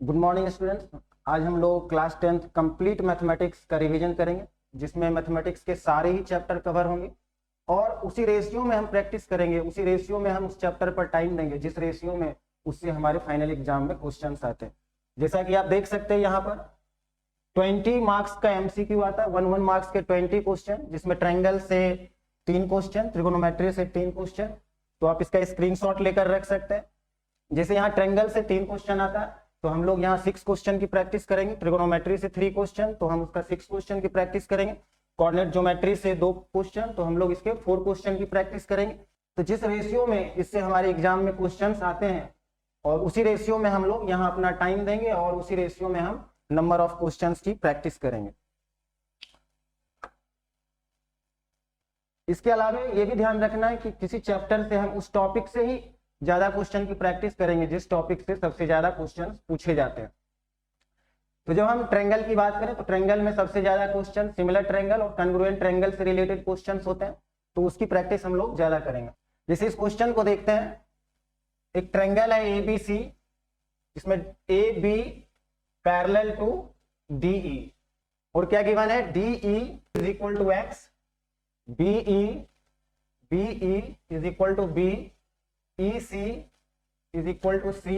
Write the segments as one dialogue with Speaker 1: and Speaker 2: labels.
Speaker 1: Good morning students. आज हम लोग क्लास 10th कंप्लीट मैथमेटिक्स का रिवीजन करेंगे, जिसमें मैथमेटिक्स के सारे ही चैप्टर कवर होंगे और उसी रेशियो में हम प्रैक्टिस करेंगे। उसी रेशियो में हम उस चैप्टर पर टाइम देंगे जिस रेशियो में उससे हमारे फाइनल एग्जाम में क्वेश्चंस आते हैं। जैसा कि आप देख सकते हैं यहाँ पर 20 मार्क्स का एमसीक्यू आता है, 1 मार्क्स के 20 क्वेश्चन, जिसमें ट्रायंगल से 3 क्वेश्चन, ट्रिगोनोमेट्री से 3 क्वेश्चन। तो आप इसका स्क्रीनशॉट लेकर रख सकते हैं। जैसे यहाँ ट्रायंगल से 3 क्वेश्चन आता है तो हम लोग यहाँ 6 क्वेश्चन की प्रैक्टिस करेंगे। ट्रिगोनोमेट्री से 3 क्वेश्चन तो हम उसका 6 क्वेश्चन की प्रैक्टिस करेंगे। कोऑर्डिनेट ज्योमेट्री से 2 क्वेश्चन तो हम लोग इसके 4 क्वेश्चन की प्रैक्टिस करेंगे। तो जिस रेशियो में इससे हमारे एग्जाम में क्वेश्चंस आते हैं और उसी रेशियो में हम लोग यहाँ अपना टाइम देंगे और उसी रेशियो में हम नंबर ऑफ क्वेश्चंस की प्रैक्टिस करेंगे। इसके अलावा ये भी ध्यान रखना है कि किसी चैप्टर से हम उस टॉपिक से ही ज्यादा क्वेश्चन की प्रैक्टिस करेंगे जिस टॉपिक से सबसे ज्यादा क्वेश्चन पूछे जाते हैं। तो जब हम ट्रायंगल की बात करें तो ट्रायंगल में सबसे ज्यादा क्वेश्चन सिमिलर ट्रायंगल और कॉन्ग्रुएंट ट्रायंगल से रिलेटेड क्वेश्चंस होते हैं, तो उसकी प्रैक्टिस हम लोग ज्यादा करेंगे। जैसे इस क्वेश्चन को देखते हैं, एक ट्रायंगल है एबीसी, जिसमें A B parallel to DE और क्या गिवन है, DE is equal to X, BE is equal to B, EC is equal to C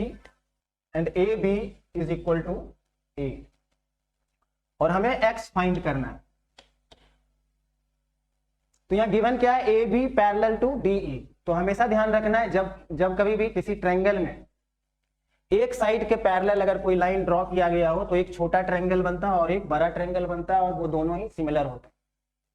Speaker 1: and AB is equal to A और हमें X फाइंड करना है। तो यहाँ गिवन क्या है, AB पैरेलल टू DE। तो हमेशा ध्यान रखना है जब कभी भी किसी ट्रायंगल में एक साइड के पैरेलल अगर कोई लाइन ड्रॉ किया गया हो तो एक छोटा ट्रायंगल बनता है और एक बड़ा ट्रायंगल बनता है और वो दोनों ही सिमिलर होते हैं।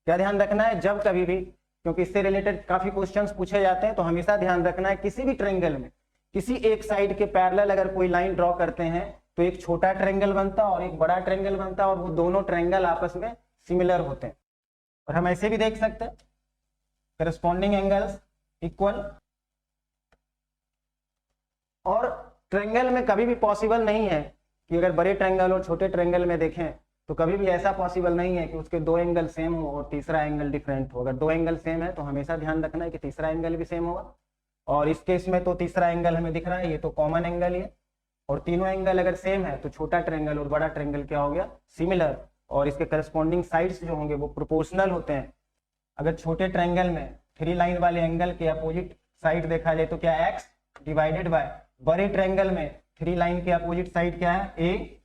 Speaker 1: क्या ध्यान रखना है, जब कभी भी, क्योंकि इससे रिलेटेड काफी क्वेश्चंस पूछे जाते हैं, तो हमेशा ध्यान रखना है किसी भी ट्रायंगल में किसी एक साइड के पैरेलल अगर कोई लाइन ड्रॉ करते हैं तो एक छोटा ट्रायंगल बनता है और एक बड़ा ट्रायंगल बनता है और वो दोनों ट्रायंगल आपस में सिमिलर होते हैं। और हम ऐसे भी देख सकते हैं करस्पॉन्डिंग एंगल्स इक्वल। और ट्रायंगल में कभी भी पॉसिबल नहीं है कि अगर बड़े ट्रायंगल और छोटे ट्रायंगल में देखें तो कभी भी ऐसा पॉसिबल नहीं है कि उसके 2 एंगल सेम हो और तीसरा एंगल डिफरेंट हो। अगर 2 एंगल सेम है तो हमेशा ध्यान रखना है कि तीसरा एंगल भी सेम होगा। और इस केस में तो तीसरा एंगल हमें दिख रहा है, ये तो कॉमन एंगल है। और तीनों एंगल अगर सेम है तो छोटा ट्रायंगल और बड़ा ट्रायंगल क्या हो गया, सिमिलर। और इसके करस्पॉन्डिंग साइड्स जो होंगे वो प्रोपोर्शनल होते हैं। अगर छोटे ट्रायंगल में 3 लाइन वाले एंगल के अपोजिट साइड देखा जाए तो क्या, एक्स डिवाइडेड बाय, बड़े ट्रायंगल में 3 लाइन के अपोजिट साइड क्या है, ए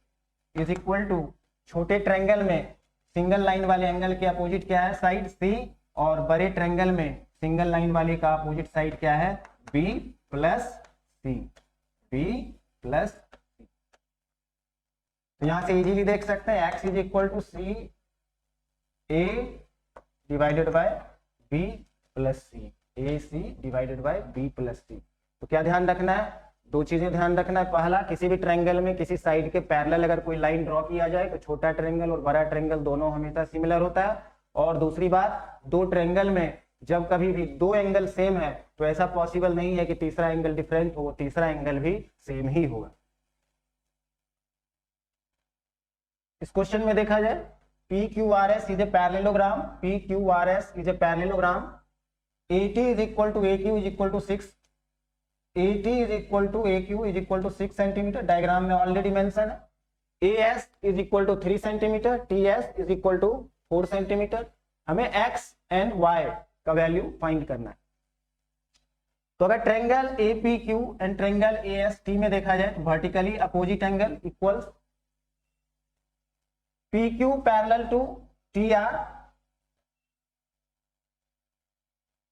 Speaker 1: इज इक्वल टू, छोटे ट्रायंगल में सिंगल लाइन वाले एंगल के अपोजिट क्या है, साइड सी, और बड़े ट्रायंगल में सिंगल लाइन वाले का अपोजिट साइड क्या है, B plus C, B plus C. तो यहां से इजीली देख सकते हैं X is equal to C A divided by B plus C, A C divided by B plus C. तो क्या ध्यान रखना है, 2 चीजें ध्यान रखना है। पहला, किसी भी ट्रायंगल में किसी साइड के पैरेलल अगर कोई लाइन ड्रॉ किया जाए तो छोटा ट्रायंगल और बड़ा ट्रायंगल दोनों हमेशा सिमिलर होता है। और दूसरी बात, 2 ट्रायंगल में जब कभी भी 2 एंगल सेम है तो ऐसा पॉसिबल नहीं है कि तीसरा एंगल डिफरेंट हो, तीसरा एंगल भी सेम ही होगा। इस क्वेश्चन में देखा जाए PQRS is a parallelogram, PQRS is a parallelogram, AT is equal to AQ is equal to 6, AT is equal to AQ is equal to 6 centimetre, diagram में already mention है। AS is equal to 3 centimetre, TS is equal to 4 centimetre. हमें X and Y का value find करना है। तो अगर triangle APQ and triangle AST में देखा जाए तो vertically opposite angle equals PQ parallel to TR,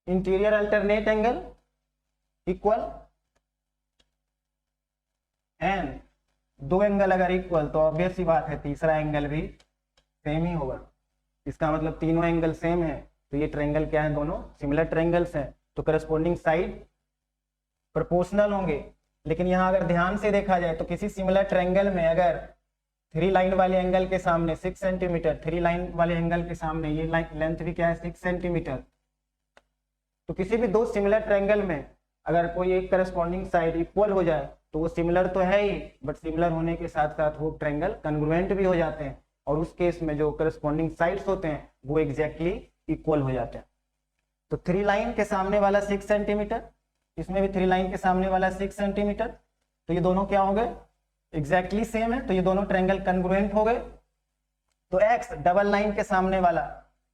Speaker 1: interior alternate angle equal, and 2 angle अगर इक्वल तो ऑब्वियस सी बात है तीसरा एंगल भी सेम ही होगा। इसका मतलब तीनों एंगल सेम है तो ये ट्रायंगल क्या है, दोनों सिमिलर ट्रायंगल्स हैं, तो करस्पॉन्डिंग साइड प्रोपोर्शनल होंगे। लेकिन यहाँ अगर ध्यान से देखा जाए तो किसी सिमिलर ट्रायंगल में अगर 3 लाइन वाले एंगल के सामने 6 सेंटीमीटर, 3 लाइन वाले एंगल के सामने ये लेंथ भी क्या है, 6 सेंटीमीटर। तो किसी भी 2 सिमिलर ट्रायंगल में अगर कोई एक करस्पॉन्डिंग साइड इक्वल हो जाए तो वो सिमिलर तो है ही, बट सिमिलर होने के साथ साथ वो ट्रायंगल कॉन्ग्रुएंट भी हो जाते हैं और उस केस में जो करस्पॉन्डिंग साइड्स होते हैं वो एग्जैक्टली इक्वल हो जाते हैं। तो 3 लाइन के सामने वाला 6 सेंटीमीटर, इसमें भी 3 लाइन के सामने वाला 6 सेंटीमीटर, तो ये दोनों क्या हो गए, एग्जैक्टली सेम है, तो ये दोनों ट्रायंगल कन्ग्रुएंट हो गए। तो x डबल लाइन के सामने वाला,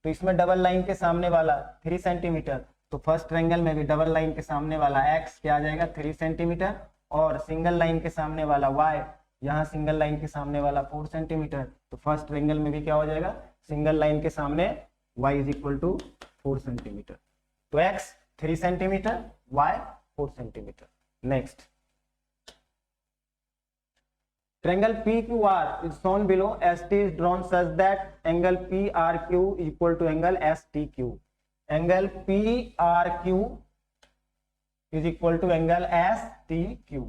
Speaker 1: तो इसमें डबल लाइन के सामने वाला 3 सेंटीमीटर, तो फर्स्ट ट्रायंगल में भी डबल लाइन के सामने वाला x क्या आ जाएगा 3 सेंटीमीटर, और सिंगल लाइन के सामने वाला y, यहाँ सिंगल लाइन के सामने वाला 4 सेंटीमीटर, तो फर्स्ट ट्रायंगल में भी क्या हो जाएगा सिंगल लाइन के सामने y is equal to 4 centimetre. तो x 3 centimetre, y 4 centimetre. Next, triangle PQR is shown below. ST is drawn such that angle PRQ equal to angle STQ. Angle PRQ is equal to angle STQ.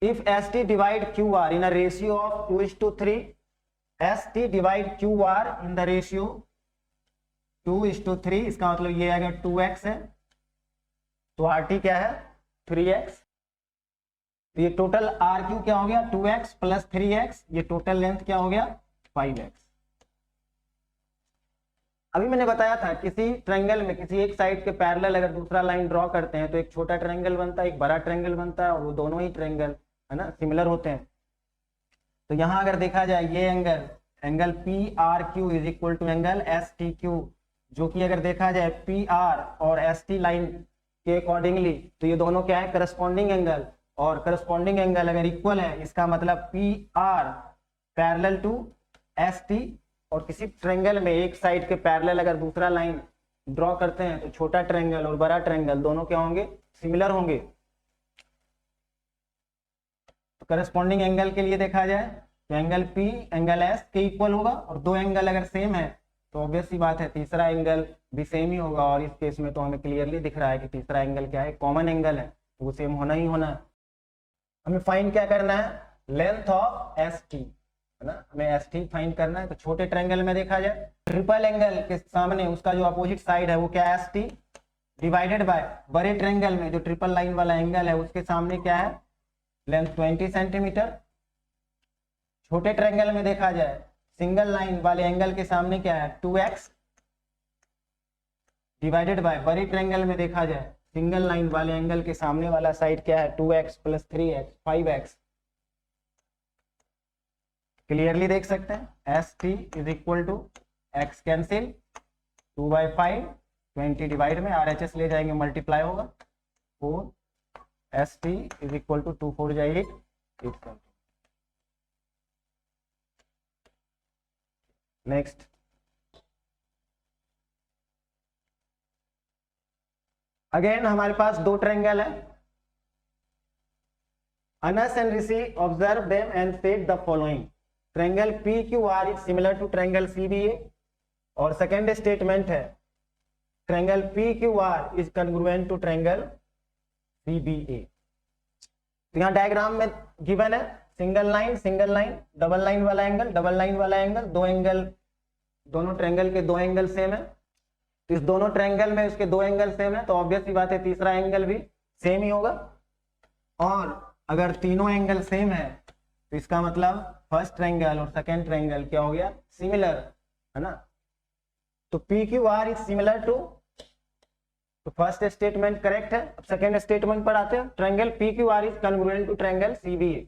Speaker 1: If ST divide QR in a ratio of 2:3, ST divide QR in the ratio 2:3, इसका मतलब ये अगर 2x है तो RT क्या है 3x, तो ये टोटल आर क्यू क्या हो गया 2x प्लस 3x, ये टोटल लेंथ क्या हो गया 5x। अभी मैंने बताया था किसी ट्रायंगल में किसी एक साइड के पैरेलल अगर दूसरा लाइन ड्रॉ करते हैं तो एक छोटा ट्रायंगल बनता है, एक बड़ा ट्रायंगल बनता है, और वो दोनों ही ट्रायंगल है ना सिमिलर होते हैं। तो यहाँ अगर देखा जाए ये angle P R Q is equal to angle S T Q, जो कि अगर देखा जाए पी आर और एस टी लाइन के अकॉर्डिंगली तो ये दोनों क्या है करस्पॉन्डिंग एंगल, और करस्पॉन्डिंग एंगल अगर इक्वल है इसका मतलब P R parallel to S T, और किसी ट्रायंगल में एक साइड के पैरेलल अगर दूसरा लाइन ड्रॉ करते हैं तो छोटा ट्रायंगल और बड़ा ट्रायंगल दोनों क्या होंगे सिमिलर होंगे। तो करस्पॉन्डिंग एंगल के लिए देखा जाए तो एंगल पी एंगल एस के इक्वल होगा, और दो एंगल अगर सेम है तो ऑब्वियस सी बात है तीसरा एंगल भी सेम ही होगा, और इस केस में तो हमें क्लियरली दिख रहा है कि तीसरा एंगल क्या है कॉमन एंगल है, तो वो सेम होना ही होना है। हमें फाइंड क्या करना है लेंथ ऑफ एस टी, है ना, हमें एस टी फाइंड करना है। तो छोटे ट्रायंगल में देखा जाए ट्रिपल एंगल के सामने उसका जो अपोजिट साइड है वो क्या है एस टी डिवाइडेड बाय बड़े ट्रायंगल में जो ट्रिपल लाइन वाला एंगल है उसके सामने क्या है लेंथ 20 सेंटीमीटर। छोटे ट्रायंगल में देखा जाए सिंगल लाइन वाले एंगल के सामने क्या है 2x डिवाइडेड बाय बड़े ट्रायंगल में देखा जाए सिंगल लाइन वाले एंगल के सामने वाला साइड क्या है 2x plus 3x 5x। Clearly देख सकते हैं S T is equal to X cancel 2/5 20 divide में RHS ले जाएंगे मल्टीप्लाई होगा 4, S T is equal to 2 4 8 8। Next, again हमारे पास दो ट्रायंगल है। Anas and Rishi observe them and said the following, triangle P Q R is similar to triangle CBA, और second statement है triangle P Q R is congruent to triangle CBA. तो यहाँ diagram में given है सिंगल लाइन डबल लाइन वाला angle double line वाला angle, दो angle दोनों ट्रायंगल के दो एंगल सेम है, तो इस दोनों ट्रायंगल में उसके दो एंगल सेम है तो ऑब्वियस सी बात है तीसरा एंगल भी सेम ही होगा। और अगर तीनों एंगल सेम है तो इसका मतलब फर्स्ट ट्रायंगल और सेकंड ट्रायंगल क्या हो गया सिमिलर, है ना। तो P Q R is similar to, तो फर्स्ट स्टेटमेंट करेक्ट है। अब सेकंड स्टेटमेंट पर आते हैं triangle P Q R is congruent to triangle CBA.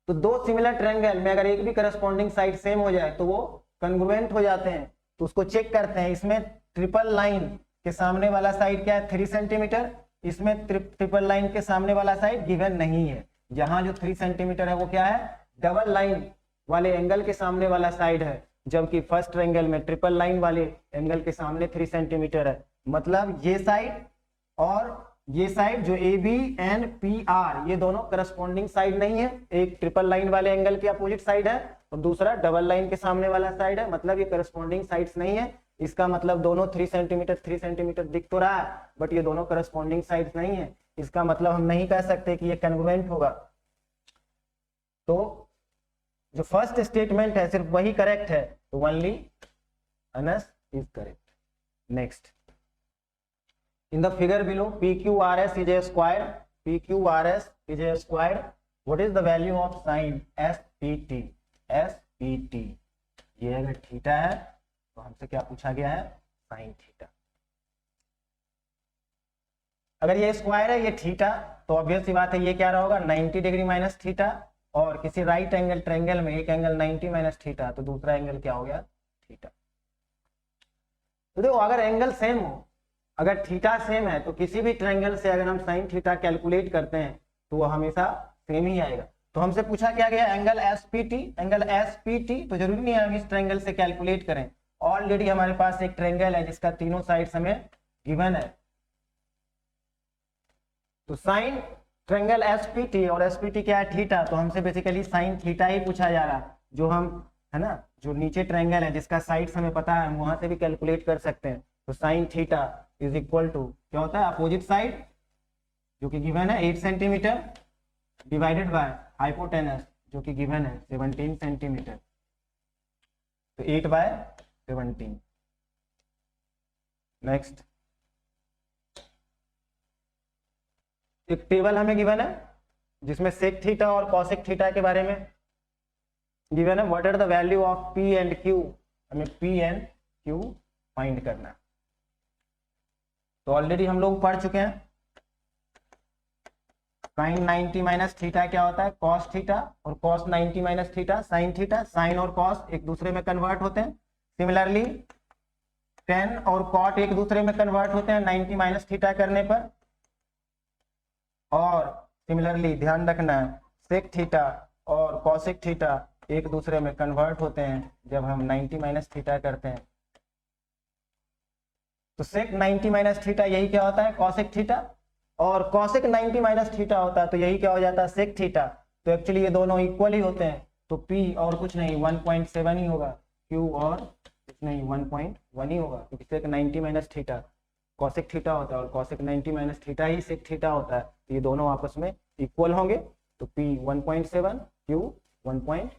Speaker 1: तो दो सिमिलर ट्रायंगल में अगर एक भी करस्पॉन्डिंग साइड सेम हो जाए तो वो कन्ग्रुएंट हो जाते हैं, तो उसको चेक करते हैं। इसमें ट्रिपल लाइन के सामने वाला साइड क्या है 3 सेंटीमीटर, इसमें ट्रिपल लाइन के सामने वाला साइड गिवन नहीं है, जहां जो 3 सेंटीमीटर है वो क्या है डबल लाइन वाले एंगल के सामने वाला साइड है, जबकि फर्स्ट ट्रायंगल में ट्रिपल लाइन वाले एंगल के सामने 3 सेंटीमीटर है। मतलब ये साइड और ये साइड जो A B and P R ये दोनों करस्पॉन्डिंग साइड नहीं है, एक ट्रिपल लाइन वाले एंगल के अपोजिट साइड है और दूसरा डबल लाइन के सामने वाला साइड है, मतलब ये करस्पॉन्डिंग साइड्स नहीं है। इसका मतलब दोनों 3 सेंटीमीटर दिख तो रहा है बट ये दोनों करस्पॉन्डिंग साइड्स नहीं है, इसका मतलब हम नहीं कह सकते कि ये कन्ग्रुएंट होगा। तो जो फर्स्ट स्टेटमेंट है सिर्फ वही करेक्ट है, तो only Anas is correct. Next, in the figure below PQRS is a square, PQRS is a square, what is the value of sin SPT? SPT ये अगर थीटा है तो हमसे क्या पूछा गया है sin थीटा। अगर ये स्क्वायर है, ये थीटा, तो ऑब्वियस सी बात है ये क्या होगा 90 डिग्री माइनस थीटा, और किसी राइट एंगल ट्रायंगल में एक एंगल 90 माइनस थीटा, तो दूसरा एंगल क्या हो गया थीटा। तो देखो अगर एंगल सेम हो, अगर थीटा सेम है, तो किसी भी ट्रायंगल से अगर हम साइन थीटा कैलकुलेट करते हैं तो वो हमेशा सेम ही आएगा। तो हमसे पूछा क्या गया एंगल एसपीटी, एंगल एसपीटी, तो जरूरी नहीं है हम इस ट्रायंगल से कैलकुलेट करें, ऑलरेडी हमारे पास एक ट्रायंगल है जिसका तीनों साइड्स हमें गिवन है। तो साइन ट्रायंगल एसपीटी, और एसपीटी क्या है थीटा, तो हमसे बेसिकली साइन थीटा ही पूछा जा रहा है, जो हम है ना जो नीचे ट्रायंगल है जिसका साइड्स हमें पता है, हम वहां से भी कैलकुलेट कर सकते हैं। तो sine theta is equal to क्या होता है अपोजिट साइड जो कि गिवन है 8 सेंटीमीटर डिवाइडेड बाय हाइपोटेनस जो कि गिवन है 17 सेंटीमीटर, तो 8/17। नेक्स्ट एक टेबल हमें गिवन है जिसमें सेक थीटा और कॉसेक थीटा के बारे में गिवन है। What are the value of P and Q, हमें पी एंड क्यू फाइंड करना है। तो ऑलरेडी हम लोग पढ़ चुके हैं साइन 90 माइनस थीटा क्या होता है कॉस थीटा, और cos 90 minus theta sine theta. Sine और कॉस एक दूसरे में कन्वर्ट होते हैं। सिमिलरली टेन और कॉट एक दूसरे में कन्वर्ट होते हैं 90 माइनस थीटा करने पर। और सिमिलरली ध्यान रखना सेक थीटा और कॉसेक थीटा एक दूसरे में कन्वर्ट होते हैं जब हम 90 माइनस थीटा करते हैं। तो सेक 90 माइनस थीटा यही क्या होता है कॉसेक थीटा, और कॉसेक 90 माइनस थीटा होता है तो यही क्या हो जाता है सेक थीटा। तो एक्चुअली ये दोनों इक्वल ही होते हैं, तो P और कुछ नहीं 1.7 ही होगा, Q और कुछ नहीं 1.1 ही होगा, क्योंकि सेक 90 माइनस थीटा कॉसेक थीटा होता है और कॉसेक 90 माइनस थीटा ही सेक थीटा होता है, तो ये दोनों आपस में इक्वल होंगे। तो P 1.7 Q 1.1।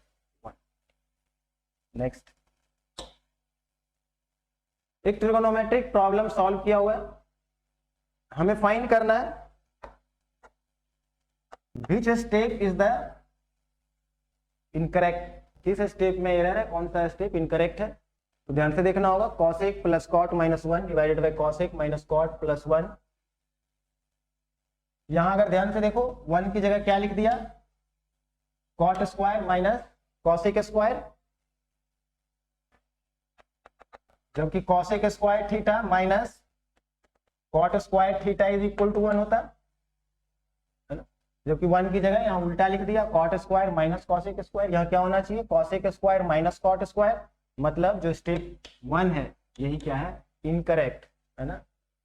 Speaker 1: नेक्स्ट एक ट्रिगोनोमेट्रिक प्रॉब्लम सॉल्व किया हुआ है, हमें फाइंड करना है which step is the incorrect, किस स्टेप में एरर है, कौन सा स्टेप इनकरेक्ट है। तो ध्यान से देखना होगा cosec plus cot minus 1 divided by cosec minus cot plus 1। यहां अगर ध्यान से देखो 1 की जगह क्या लिख दिया cot square minus cosec square, जबकि cosec square theta minus cot square theta is equal to 1 होता है ना, जबकि 1 की जगह यहाँ उल्टा लिख दिया cot square minus cosec square. यहाँ क्या होना चाहिए cosec square minus cot square, मतलब जो स्टेप 1 है यही क्या है इनकरेक्ट है ना।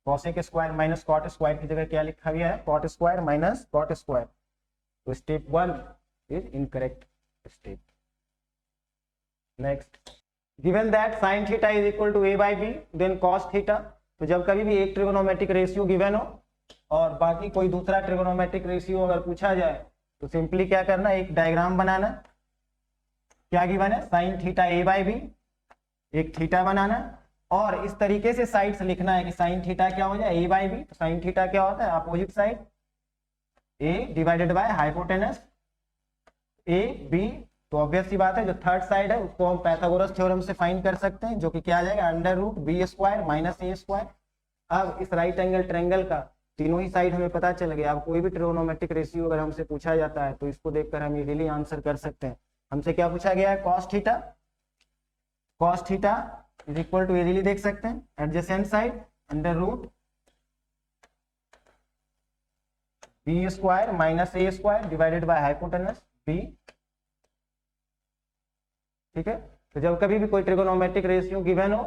Speaker 1: Cosec square minus cot square की जगह क्या लिखा गया है cot square minus cot square, तो step 1 is incorrect step. Next given that sin theta is equal to a by b then cos theta. तो जब कभी भी एक ट्रिगोनोमेट्रिक रेशियो गिवन हो और बाकी कोई दूसरा ट्रिगोनोमेट्रिक रेशियो अगर पूछा जाए तो सिंपली क्या करना एक डायग्राम बनाना, क्या गिवन है sine theta a by b, एक थीटा बनाना और इस तरीके से साइड्स लिखना है कि साइन थीटा क्या हो जाए a by b। तो साइन थीटा क्या होता है opposite side a divided by hypotenuse a b। तो ऑब्वियस सी बात है जो थर्ड साइड है उसको हम पाइथागोरस थ्योरम से फाइंड कर सकते हैं, जो कि क्या आ जाएगा under root B square minus A square. अब इस राइट एंगल ट्रायंगल का तीनों ही साइड हमें पता चल गया। अब कोई भी ट्रिगोनोमेट्रिक रेशियो अगर हमसे पूछा जाता है तो इसको देखकर हम इजीली आंसर कर सकते हैं। हमसे क्या पूछा गया है cos theta is equal to easily देख सकते हैं adjacent side under root B square minus A square divided by hypotenuse B. ठीक है, तो जब कभी भी कोई ट्रिगोनोमेट्रिक रेशियो गिवन हो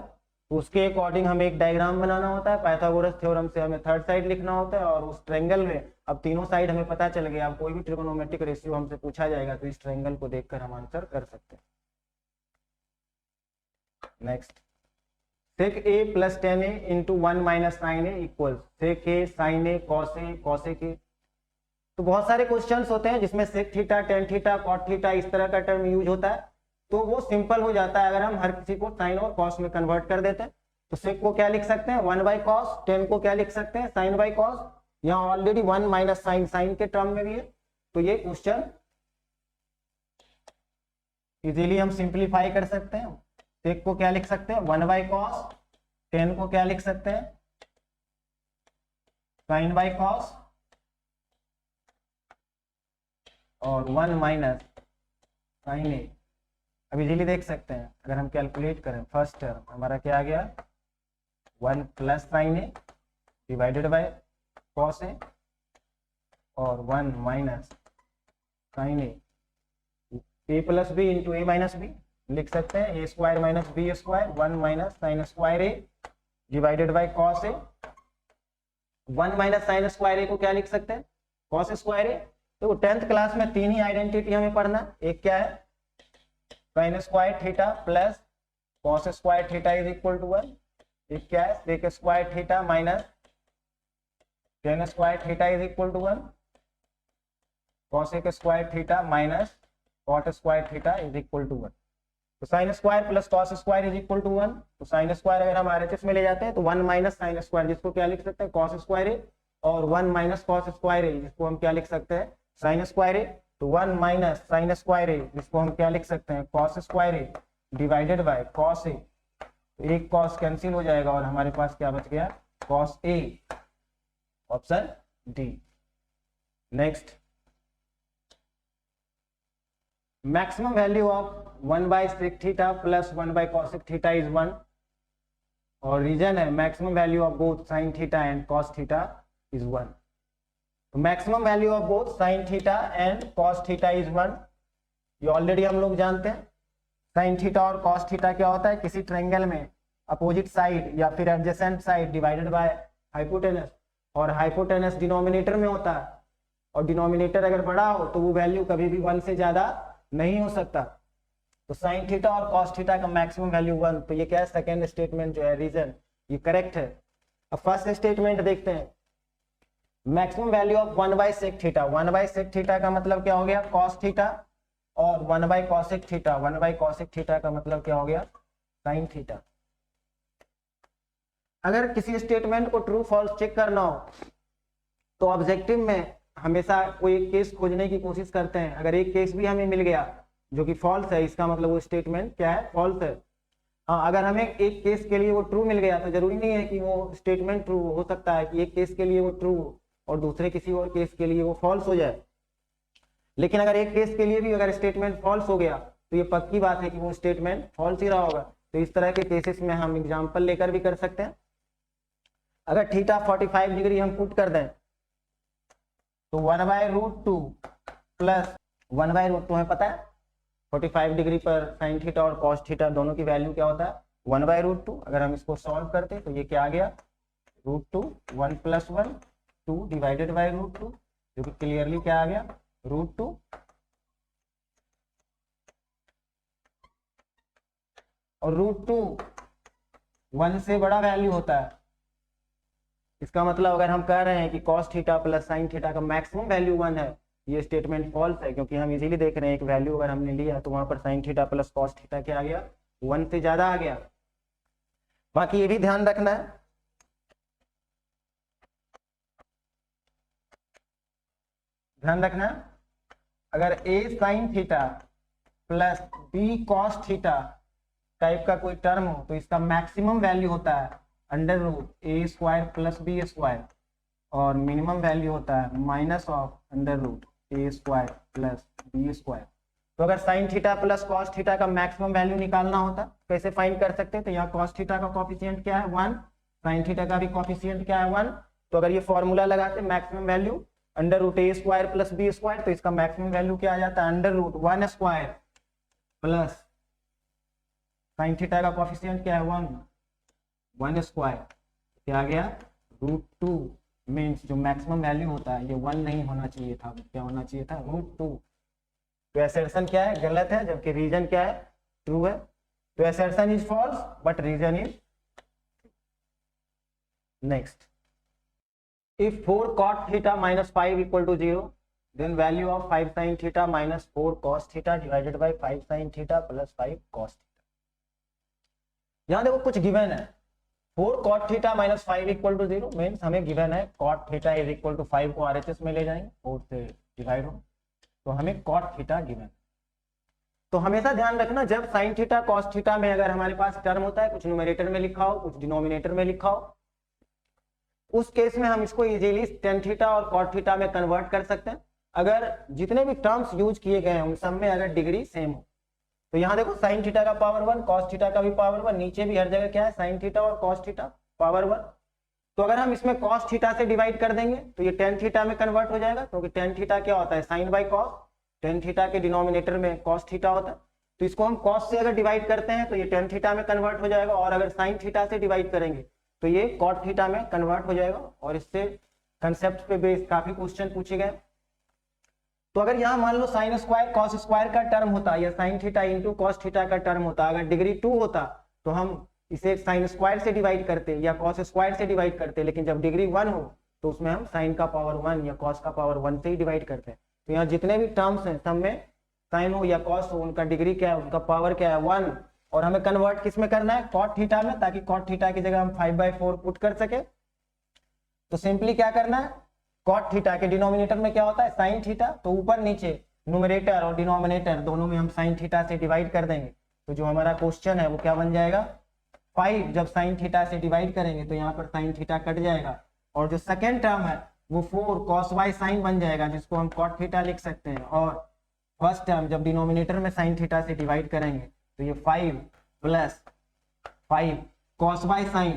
Speaker 1: तो उसके अकॉर्डिंग हमें एक डायग्राम बनाना होता है, पाइथागोरस थ्योरम से हमें थर्ड साइड लिखना होता है और उस ट्रायंगल में अब तीनों साइड हमें पता चल गया। अब कोई भी ट्रिगोनोमेट्रिक रेशियो हमसे पूछा जाएगा तो इस ट्रायंगल को देखकर हम आंसर कर सकते हैं। Next sec a plus 10a into 1 minus 9a equal sec a sine a cosec a। तो बहुत सारे क्वेश्चंस होते हैं जिसमें sec theta tan theta cot theta इस तरह का टर्म यूज होता है, तो वो सिंपल हो जाता है अगर हम हर किसी को साइन और कॉस में कन्वर्ट कर देते हैं। तो सेक को क्या लिख सकते हैं 1 बाई कॉस, टेन को क्या लिख सकते हैं साइन बाई कॉस। यहाँ ऑलरेडी 1 माइनस साइन साइन के टर्म में भी है, तो ये क्वेश्चन इजीली हम सिंप्लीफाई कर सकते हैं। सेक को क्या लिख सकते हैं 1 बाई कॉस, टेन को क्या लिख सकते हैं साइन बाई कॉस और 1 माइनस साइन ए। अब इजीली देख सकते हैं, अगर हम कैलकुलेट करें फर्स्ट टर्म हमारा क्या आ गया 1 plus sine A divided by cos A और 1 minus sine A plus B into A minus B लिख सकते हैं, A square minus B square 1 minus sine square A divided by cos A. 1 minus sine square A को क्या लिख सकते हैं cos square ए। तो 10th क्लास में 3 ही आइडेंटिटी हमें पढ़ना, एक क्या है sine square theta plus cos square theta is equal to 1, एक क्या है sec square theta minus tan square theta is equal to 1, cosec square theta minus cot square theta is equal to 1। तो sine square plus cos square is equal to 1। तो sine square अगर हम RHS में ले जाते हैं तो 1 minus sine square जिसको क्या लिख सकते हैं कॉस स्क्वायर ए और 1 माइनस कॉस स्क्वायर ए जिसको हम क्या लिख सकते हैं साइन स्क्वायर ए। तो 1 माइनस साइन स्क्वायर ए जिसको हम क्या लिख सकते हैं cos square A divided by cos A. तो एक कॉस कैंसिल हो जाएगा और हमारे पास क्या बच गया cos A, option D. Next, maximum value of 1 by sec theta plus 1 by cosec theta is 1 और रीजन है maximum value of both sine theta and cos theta is 1। तो maximum value of both sine theta and cos theta is 1, ये already हम लोग जानते हैं। Sine theta और cos theta क्या होता है, किसी ट्रायंगल में अपोजिट साइड या फिर adjacent side divided by hypotenuse, और हाइपोटेनस डिनोमिनेटर में होता है और डिनोमिनेटर अगर बड़ा हो तो वो वैल्यू कभी भी 1 से ज्यादा नहीं हो सकता। तो साइन थीटा और कॉस थीटा का मैक्सिमम वैल्यू 1, तो ये क्या है सेकेंड स्टेटमेंट जो है रीजन ये करेक्ट है। अब फर्स्ट स्टेटमेंट देखते हैं, maximum value of 1 by sec theta, 1 by sec theta का मतलब क्या हो गया कॉस थीटा और 1 by cosec theta, 1 by cosec theta का मतलब क्या हो गया साइन थीटा। अगर किसी स्टेटमेंट को ट्रू फॉल्स चेक करना हो तो ऑब्जेक्टिव में हमेशा कोई एक केस खोजने की कोशिश करते हैं। अगर एक केस भी हमें मिल गया जो कि फॉल्स है, इसका मतलब वो स्टेटमेंट क्या है फॉल्स है। हाँ, अगर हमें एक केस के लिए वो ट्रू मिल गया तो जरूरी नहीं है कि वो स्टेटमेंट ट्रू हो सकता है कि एक केस के लिए वो ट्रू और दूसरे किसी और केस के लिए वो फॉल्स हो जाए। लेकिन अगर एक केस के लिए भी अगर स्टेटमेंट फॉल्स हो गया तो ये पक्की बात है कि वो स्टेटमेंट फॉल्स ही रहा होगा। तो इस तरह के केसेस में हम एग्जाम्पल लेकर भी कर सकते हैं। अगर थीटा 45 डिग्री हम पुट कर दें तो 1 by root 2 plus 1 by root 2 हमें पता है 45 डिग्री पर साइन थीटा और कॉस थीटा दोनों की वैल्यू क्या होता है 1 बाय रूट 2। अगर हम इसको सॉल्व करते तो ये क्या आ गया root 2 1 plus 1 2 divided by root 2, जो कि क्लियरली क्या आ गया रूट 2। और रूट 2 1 से बड़ा वैल्यू होता है, इसका मतलब अगर हम कह रहे हैं कि cos theta plus sine theta का मैक्सिमम वैल्यू 1 है, ये स्टेटमेंट फॉल्स है, क्योंकि हम इजीली देख रहे हैं एक वैल्यू अगर हमने लिया तो वहां पर sine theta plus cos theta क्या आ गया 1 से ज्यादा आ गया। बाकी ये भी ध्यान रखना है, अगर a sign theta plus b cos theta type का कोई टर्म हो तो इसका मैक्सिमम वैल्यू होता है under root A square plus B square और मिनिमम वैल्यू होता है minus of under root A square plus B square. तो अगर sine theta plus cos theta का मैक्सिमम वैल्यू निकालना होता कैसे फाइंड कर सकते हैं, तो यहाँ कॉस थीटा का कॉफिशिएंट क्या है 1, साइन थीटा का भी कॉफिशिएंट क्या है 1। तो अगर ये फॉर्मूला लगाते maximum value under root A square plus B square, तो इसका मैक्सिमम वैल्यू क्या आ जाता है under root 1 square plus sine theta का कॉफिशिएंट क्या है 1 स्क्वायर, क्या आ गया रूट 2। मीन्स जो मैक्सिमम वैल्यू होता है ये 1 नहीं होना चाहिए था, क्या होना चाहिए था रूट 2। तो असर्शन क्या है गलत है, जबकि रीजन क्या है ट्रू है। तो assertion is false but reason is. Next, if 4 cot theta minus 5 equal to 0, then value of 5 sin theta minus 4 cos theta divided by 5 sin theta plus 5 cos theta। यहाँ देखो कुछ गिवन है 4 cot theta minus 5 equal to 0 means हमें given है cot theta is equal to 5 को RHS में ले जाएंगे 4 से डिवाइड हो, तो हमें cot theta गिवन। तो हमेशा ध्यान रखना जब sin theta cos theta में अगर हमारे पास टर्म होता है कुछ न्यूमरेटर में लिखा हो कुछ डिनोमिनेटर में लिखा हो, उस केस में हम इसको इजीली टेन थीटा और कॉट थीटा में कन्वर्ट कर सकते हैं, अगर जितने भी टर्म्स यूज किए गए हैं उन सब में अगर डिग्री सेम हो। तो यहाँ देखो साइन थीटा का पावर 1, कॉस थीटा का भी पावर 1, नीचे भी हर जगह क्या है साइन थीटा और कॉस थीटा पावर 1। तो अगर हम इसमें कॉस थीटा से डिवाइड कर देंगे तो ये टेन थीटा में कन्वर्ट हो जाएगा, क्योंकि टेन थीटा क्या होता है sine by cos, tan theta के डिनोमिनेटर में कॉस थीटा होता है। तो इसको हम कॉस से अगर डिवाइड करते हैं तो ये टेन थीटा में कन्वर्ट हो जाएगा, और अगर साइन थीटा से डिवाइड करेंगे तो ये कॉट थीटा में कन्वर्ट हो जाएगा। और इससे कंसेप्ट पे बेस्ड काफी क्वेश्चन पूछे गए। तो अगर यहाँ मान लो साइन स्क्वायर कॉस स्क्वायर का टर्म होता या sine theta into cos theta का टर्म होता, अगर डिग्री 2 होता तो हम इसे साइन स्क्वायर से डिवाइड करते या कॉस स्क्वायर से डिवाइड करते, लेकिन जब डिग्री 1 हो तो उसमें हम साइन का पावर 1 या कॉस का पावर 1 से ही डिवाइड करते हैं। तो यहाँ जितने भी टर्म्स हैं सब में साइन हो या कॉस हो उनका डिग्री क्या है, उनका पावर क्या है 1, और हमें कन्वर्ट किस में करना है कॉट थीटा में, ताकि कॉट थीटा की जगह हम 5/4 पुट कर सके। तो सिंपली क्या करना है, कॉट थीटा के डिनोमिनेटर में क्या होता है साइन थीटा, तो ऊपर नीचे न्यूमरेटर और डिनोमिनेटर दोनों में हम साइन थीटा से डिवाइड कर देंगे। तो जो हमारा क्वेश्चन है वो क्या बन जाएगा 5, जब साइन थीटा से डिवाइड करेंगे तो यहाँ पर साइन थीटा कट जाएगा, और जो सेकेंड टर्म है वो 4 कॉस वाई साइन बन जाएगा, जिसको हम कॉट थीटा लिख सकते हैं। और फर्स्ट टर्म जब डिनोमिनेटर में साइन थीटा से डिवाइड करेंगे तो ये 5 प्लस 5 कॉस वाई साइन,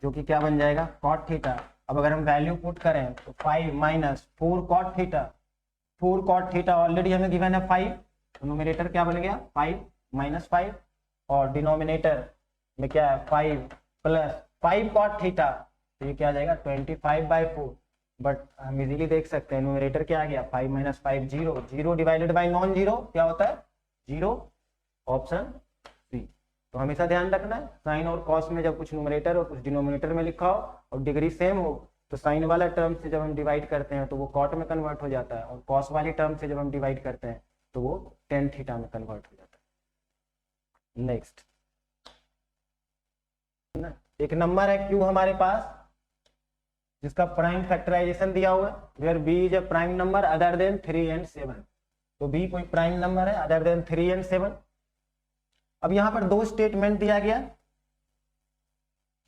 Speaker 1: जो कि क्या बन जाएगा कॉट थीटा। अब अगर हम वैल्यू पुट करें तो 5 minus 4 cot theta, 4 cot theta already हमें गिवन है 5, तो न्यूमरेटर क्या बन गया 5 माइनस 5, और डिनोमिनेटर में क्या है 5 प्लस 5 कॉट थीटा, तो ये क्या आ जाएगा 25/4। बट हम इजीली देख सकते हैं न्यूमरेटर क्या आ गया 5 minus 5 0, 0 divided by non zero क्या होता है 0, ऑप्शन सी। तो हमेशा ध्यान रखना है साइन और कॉस में जब कुछ न्यूमरेटर और कुछ डिनोमिनेटर में लिखा हो और डिग्री सेम हो तो साइन वाला टर्म से जब हम डिवाइड करते हैं तो वो कॉट में कन्वर्ट हो जाता है, और कॉस वाली टर्म से जब हम डिवाइड करते हैं तो वो टेन थीटा में कन्वर्ट हो जाता है। नेक्स्ट एक नंबर है क्यू हमारे पास जिसका प्राइम फैक्टराइजेशन दिया हुआ है, where B is a prime number other than 3 and 7। तो बी कोई प्राइम नंबर है अदर देन 3 and 7। अब यहां पर दो स्टेटमेंट दिया गया,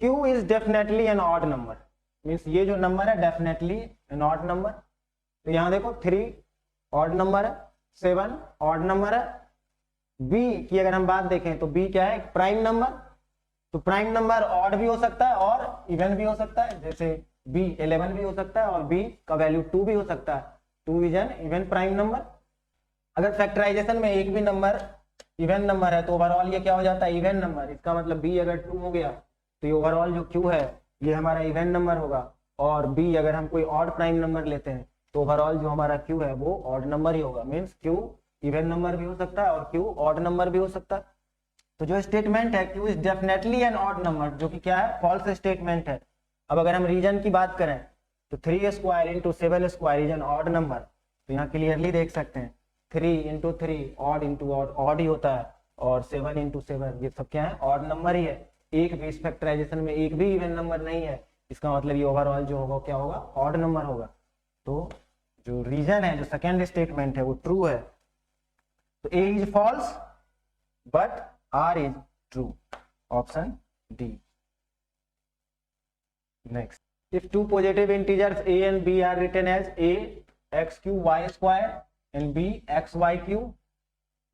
Speaker 1: Q is definitely an odd number, means ये जो नंबर है डेफिनेटली एन ऑड नंबर। तो यहां देखो 3 ऑड नंबर है, 7 ऑड नंबर है। बी की अगर हम बात देखें तो बी क्या है प्राइम नंबर, तो प्राइम नंबर ऑड भी हो सकता है और इवन भी हो सकता है, जैसे बी 11 भी हो सकता है और बी का वैल्यू 2 भी हो सकता है, 2 is an even prime number. अगर फैक्टराइजेशन में एक भी नंबर इवन नंबर है तो ओवरऑल ये क्या हो जाता है इवन नंबर, इसका मतलब बी अगर 2 हो गया तो ये ओवरऑल जो क्यू है ये हमारा इवन नंबर होगा, और बी अगर हम कोई ऑड प्राइम नंबर लेते हैं तो ओवरऑल जो हमारा क्यू है वो ऑड नंबर ही होगा, मीन्स क्यू इवन नंबर भी हो सकता है और क्यू ऑड नंबर भी हो सकता है। तो जो स्टेटमेंट है Q is definitely an odd number, जो कि क्या है फॉल्स स्टेटमेंट है। अब अगर हम रीजन की बात करें तो 3 square into 7 square is an odd number, तो यहाँ क्लियरली देख सकते हैं 3 into 3 odd into odd odd ही होता है, और 7 इंटू 7 ये सब क्या है ऑड नंबर ही है। एक भी इस फैक्टराइजेशन में एक भी इवन नंबर नहीं है, इसका मतलब ये ओवरऑल जो होगा क्या होगा ऑड नंबर होगा। तो जो रीजन है जो सेकेंड स्टेटमेंट है वो ट्रू है, तो A is false but R is true, option D. Next, if two positive integers a and b are written as a x cube y square and b x y cube,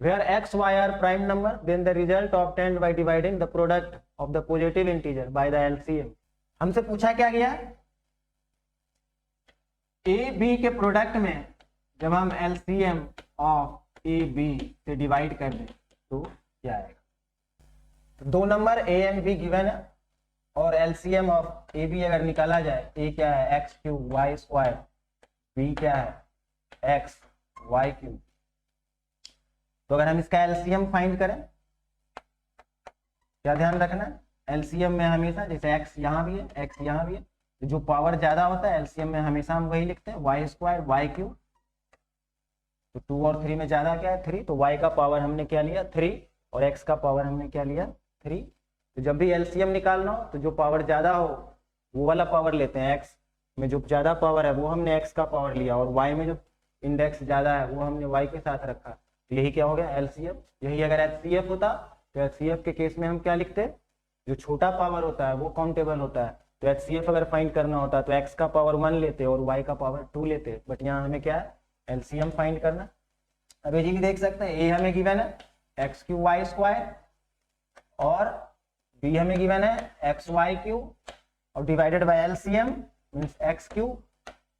Speaker 1: where x y are prime number, then the result obtained by dividing the product of the positive integer by the LCM। हमसे पूछा क्या गया a b के product में जब हम LCM of a b से divide कर दें तो क्या आएगा। तो दो number a and b given है और LCM ऑफ ए बी अगर निकाला जाए, ए क्या है X cube Y square, B क्या है एक्स वाई क्यूब। तो अगर हम इसका LCM फाइंड करें, क्या ध्यान रखना है LCM में हमेशा जैसे एक्स यहाँ भी है एक्स यहाँ भी है, तो जो पावर ज्यादा होता है LCM में हमेशा हम वही लिखते हैं वाई स्क्वायर वाई क्यूब। तो 2 और 3 में ज्यादा क्या है 3, तो y का पावर हमने क्या लिया 3 और x का पावर हमने क्या लिया 3। तो जब भी LCM निकालना हो तो जो पावर ज्यादा हो वो वाला पावर लेते हैं, x में जो ज्यादा पावर है वो हमने x का पावर लिया, और y में जो इंडेक्स ज्यादा है वो हमने y के साथ रखा। तो यही क्या हो गया LCM। यही अगर HCF होता तो HCF के केस में हम क्या लिखते, जो छोटा पावर होता है वो काउंटेबल होता है तो HCF अगर फाइंड करना होता तो x का पावर 1 लेते और y का पावर 2 लेते, बट यहाँ हमें क्या है LCM फाइंड करना। अब ये भी देख सकते हैं, ए हमें गिवन है एक्स क्यू वाई स्क्वायर और बी हमें गिवन है एक्स वाई क्यू और divided by LCM means X cube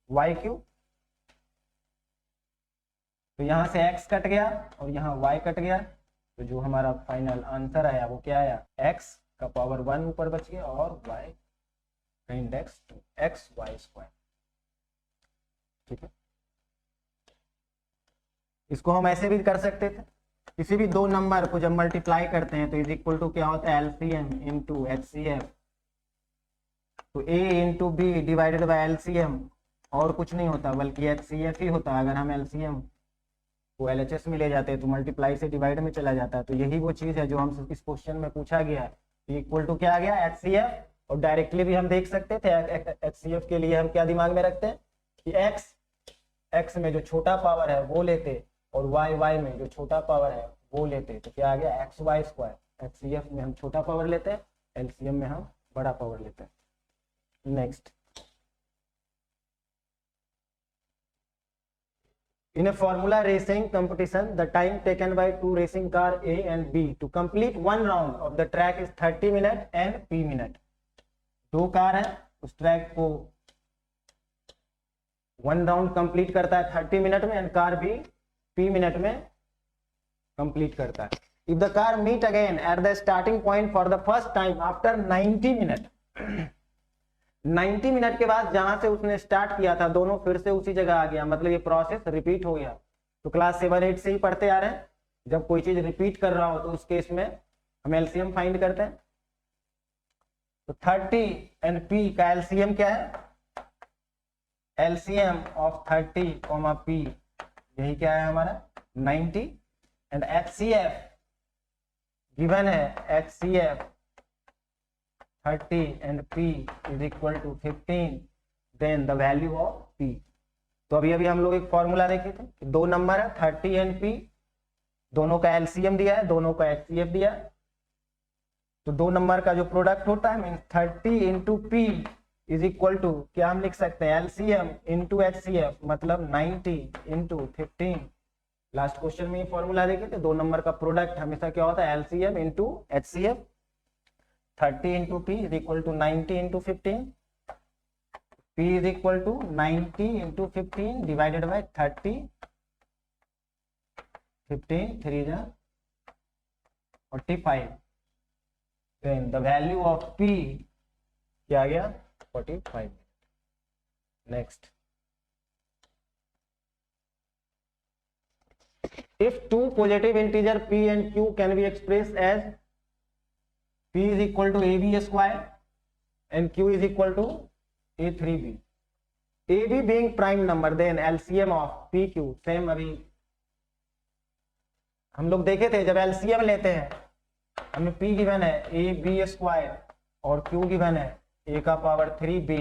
Speaker 1: Y cube. तो यहां से x कट गया और यहाँ y कट गया, तो जो हमारा फाइनल आंसर आया वो क्या आया, x का पावर 1 ऊपर बच गया और y का इंडेक्स 2 एक्स वाई स्क्वायर। ठीक है, इसको हम ऐसे भी कर सकते थे, किसी भी दो नंबर को जब मल्टीप्लाई करते हैं तो इज इक्वल टू क्या होता है एलसीएम इंटू एचसीएफ। तो a into B divided by LCM और कुछ नहीं होता बल्कि एचसीएफ ही होता है। अगर हम एलसीएम को एलएचएस में ले जाते हैं तो मल्टीप्लाई से डिवाइड में चला जाता है। तो यही वो चीज है जो हम इस क्वेश्चन में पूछा गया है, इक्वल टू क्या आ गया एचसीएफ। और डायरेक्टली भी हम देख सकते थे एचसीएफ के लिए हम क्या दिमाग में रखते हैं कि एक्स में जो छोटा पावर है वो लेते और वाई में जो छोटा पावर है वो लेते, तो क्या आ गया एक्स वाई स्क्वायर। एचसीएफ में हम छोटा पावर लेते हैं, एलसीएम में हम बड़ा पावर लेते हैं। Next, in a formula racing competition the time taken by two racing car A and B to complete one round of the track is 30 minutes and p minute। दो car है, उस track को one round complete करता है 30 minute में and car भी p minute में complete करता है। If the car meet again at the starting point for the first time after 90 minute 90 minute के बाद जहां से उसने स्टार्ट किया था दोनों फिर से उसी जगह आ गया, मतलब ये प्रोसेस रिपीट हो गया। तो क्लास 7-8 से ही पढ़ते आ रहे हैं, जब कोई चीज रिपीट कर रहा हो तो उस केस में हम एलसीएम फाइंड करते हैं। तो 30 एंड p का एलसीएम क्या है, एलसीएम ऑफ 30 p यही क्या है हमारा 90 एंड HCF गिवन है HCF 30 and p is equal to 15 then the value of p। तो अभी हम लोग एक फॉर्मूला देखे थे, दो नंबर है 30 and p, दोनों का एलसीएम दिया है, दोनों का HCF दिया है। तो दो नंबर का जो प्रोडक्ट होता है mean 30 into P is equal to क्या हम लिख सकते हैं एलसीएम इंटू HCF मतलब 90 इंटू 15। लास्ट क्वेश्चन में ये फॉर्मूला देखे थे, दो नंबर का प्रोडक्ट हमेशा क्या होता है LCM into HCF। 30 into p is equal to 90 into 15, p is equal to 90 into 15 divided by 30, 15 3 जा 45, then the value of p क्या आ गया 45। next, if two positive integer p and q can be expressed as p is equal to ab square and q is equal to a3b, ab being prime number then LCM of pq same। अभी हम लोग देखे थे जब LCM लेते हैं हमें p given है ab स्क्वायर और q गिवन है a का पावर 3b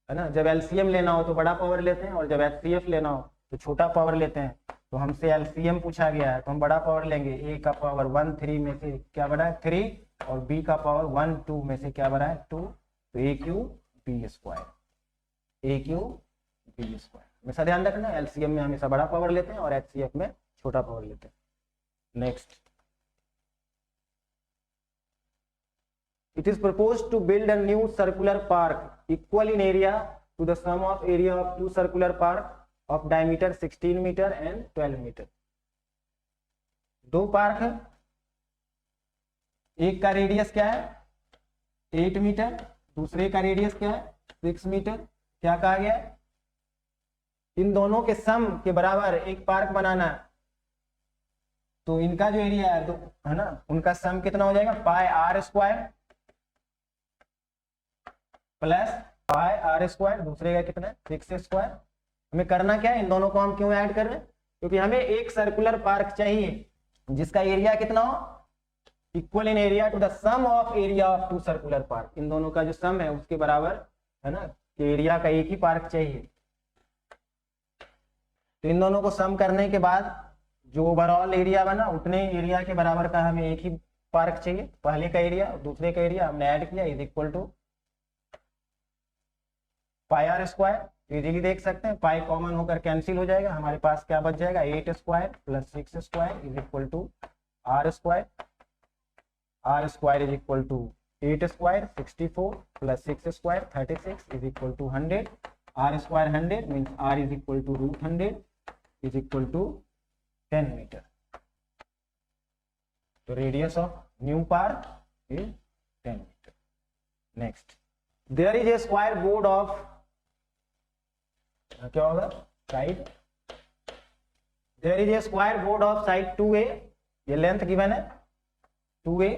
Speaker 1: है ना। जब LCM लेना हो तो बड़ा पावर लेते हैं और जब HCF लेना हो तो छोटा पावर लेते हैं। तो हमसे LCM पूछा गया है तो हम बड़ा पावर लेंगे, a का पावर 1 3 में से क्या बड़ा है 3 और b का पावर 1 2 में से क्या बना है 2, तो a क्यू b स्क्वायर हमेशा ध्यान रखना एलसीएम में हमेशा बड़ा पावर लेते हैं और एचसीएफ में छोटा पावर लेते हैं। Next, it is proposed to build a new circular park equal in area to the sum of area of two circular park of diameter 16 metre and 12 metre. दो पार्क है, एक का रेडियस क्या है 8 मीटर, दूसरे का रेडियस क्या है 6 मीटर। क्या कहा गया है, इन दोनों के सम के बराबर एक पार्क बनाना है। तो इनका जो एरिया है ना उनका सम कितना हो जाएगा pi are square plus pi are square, दूसरे का कितना 6 स्क्वायर। हमें करना क्या है, इन दोनों को हम क्यों ऐड कर रहे हैं, क्योंकि हमें एक सर्कुलर पार्क चाहिए जिसका एरिया कितना हो equal in area to the sum of area of two circular park. इन दोनों का जो सम है उसके बराबर है ना, कि एरिया का एक ही पार्क चाहिए। तो इन दोनों को सम करने के बाद जो ओवरऑल एरिया बना उतने एरिया के बराबर का हमें एक ही पार्क चाहिए। पहले का एरिया और दूसरे का एरिया हमने ऐड किया is equal to pi are square, easily देख सकते हैं, पाई कॉमन होकर कैंसिल हो जाएगा, हमारे पास क्या बच जाएगा 8 square plus 6 square is equal to R square, R square is equal to 8 square 64 plus 6 square 36 is equal to 100, R square 100 means R is equal to root 100 is equal to 10 metre. तो radius of new park is 10 metre. Next, there is a square board of, क्या होगा side, there is a square board of side 2a, ये length given है 2a,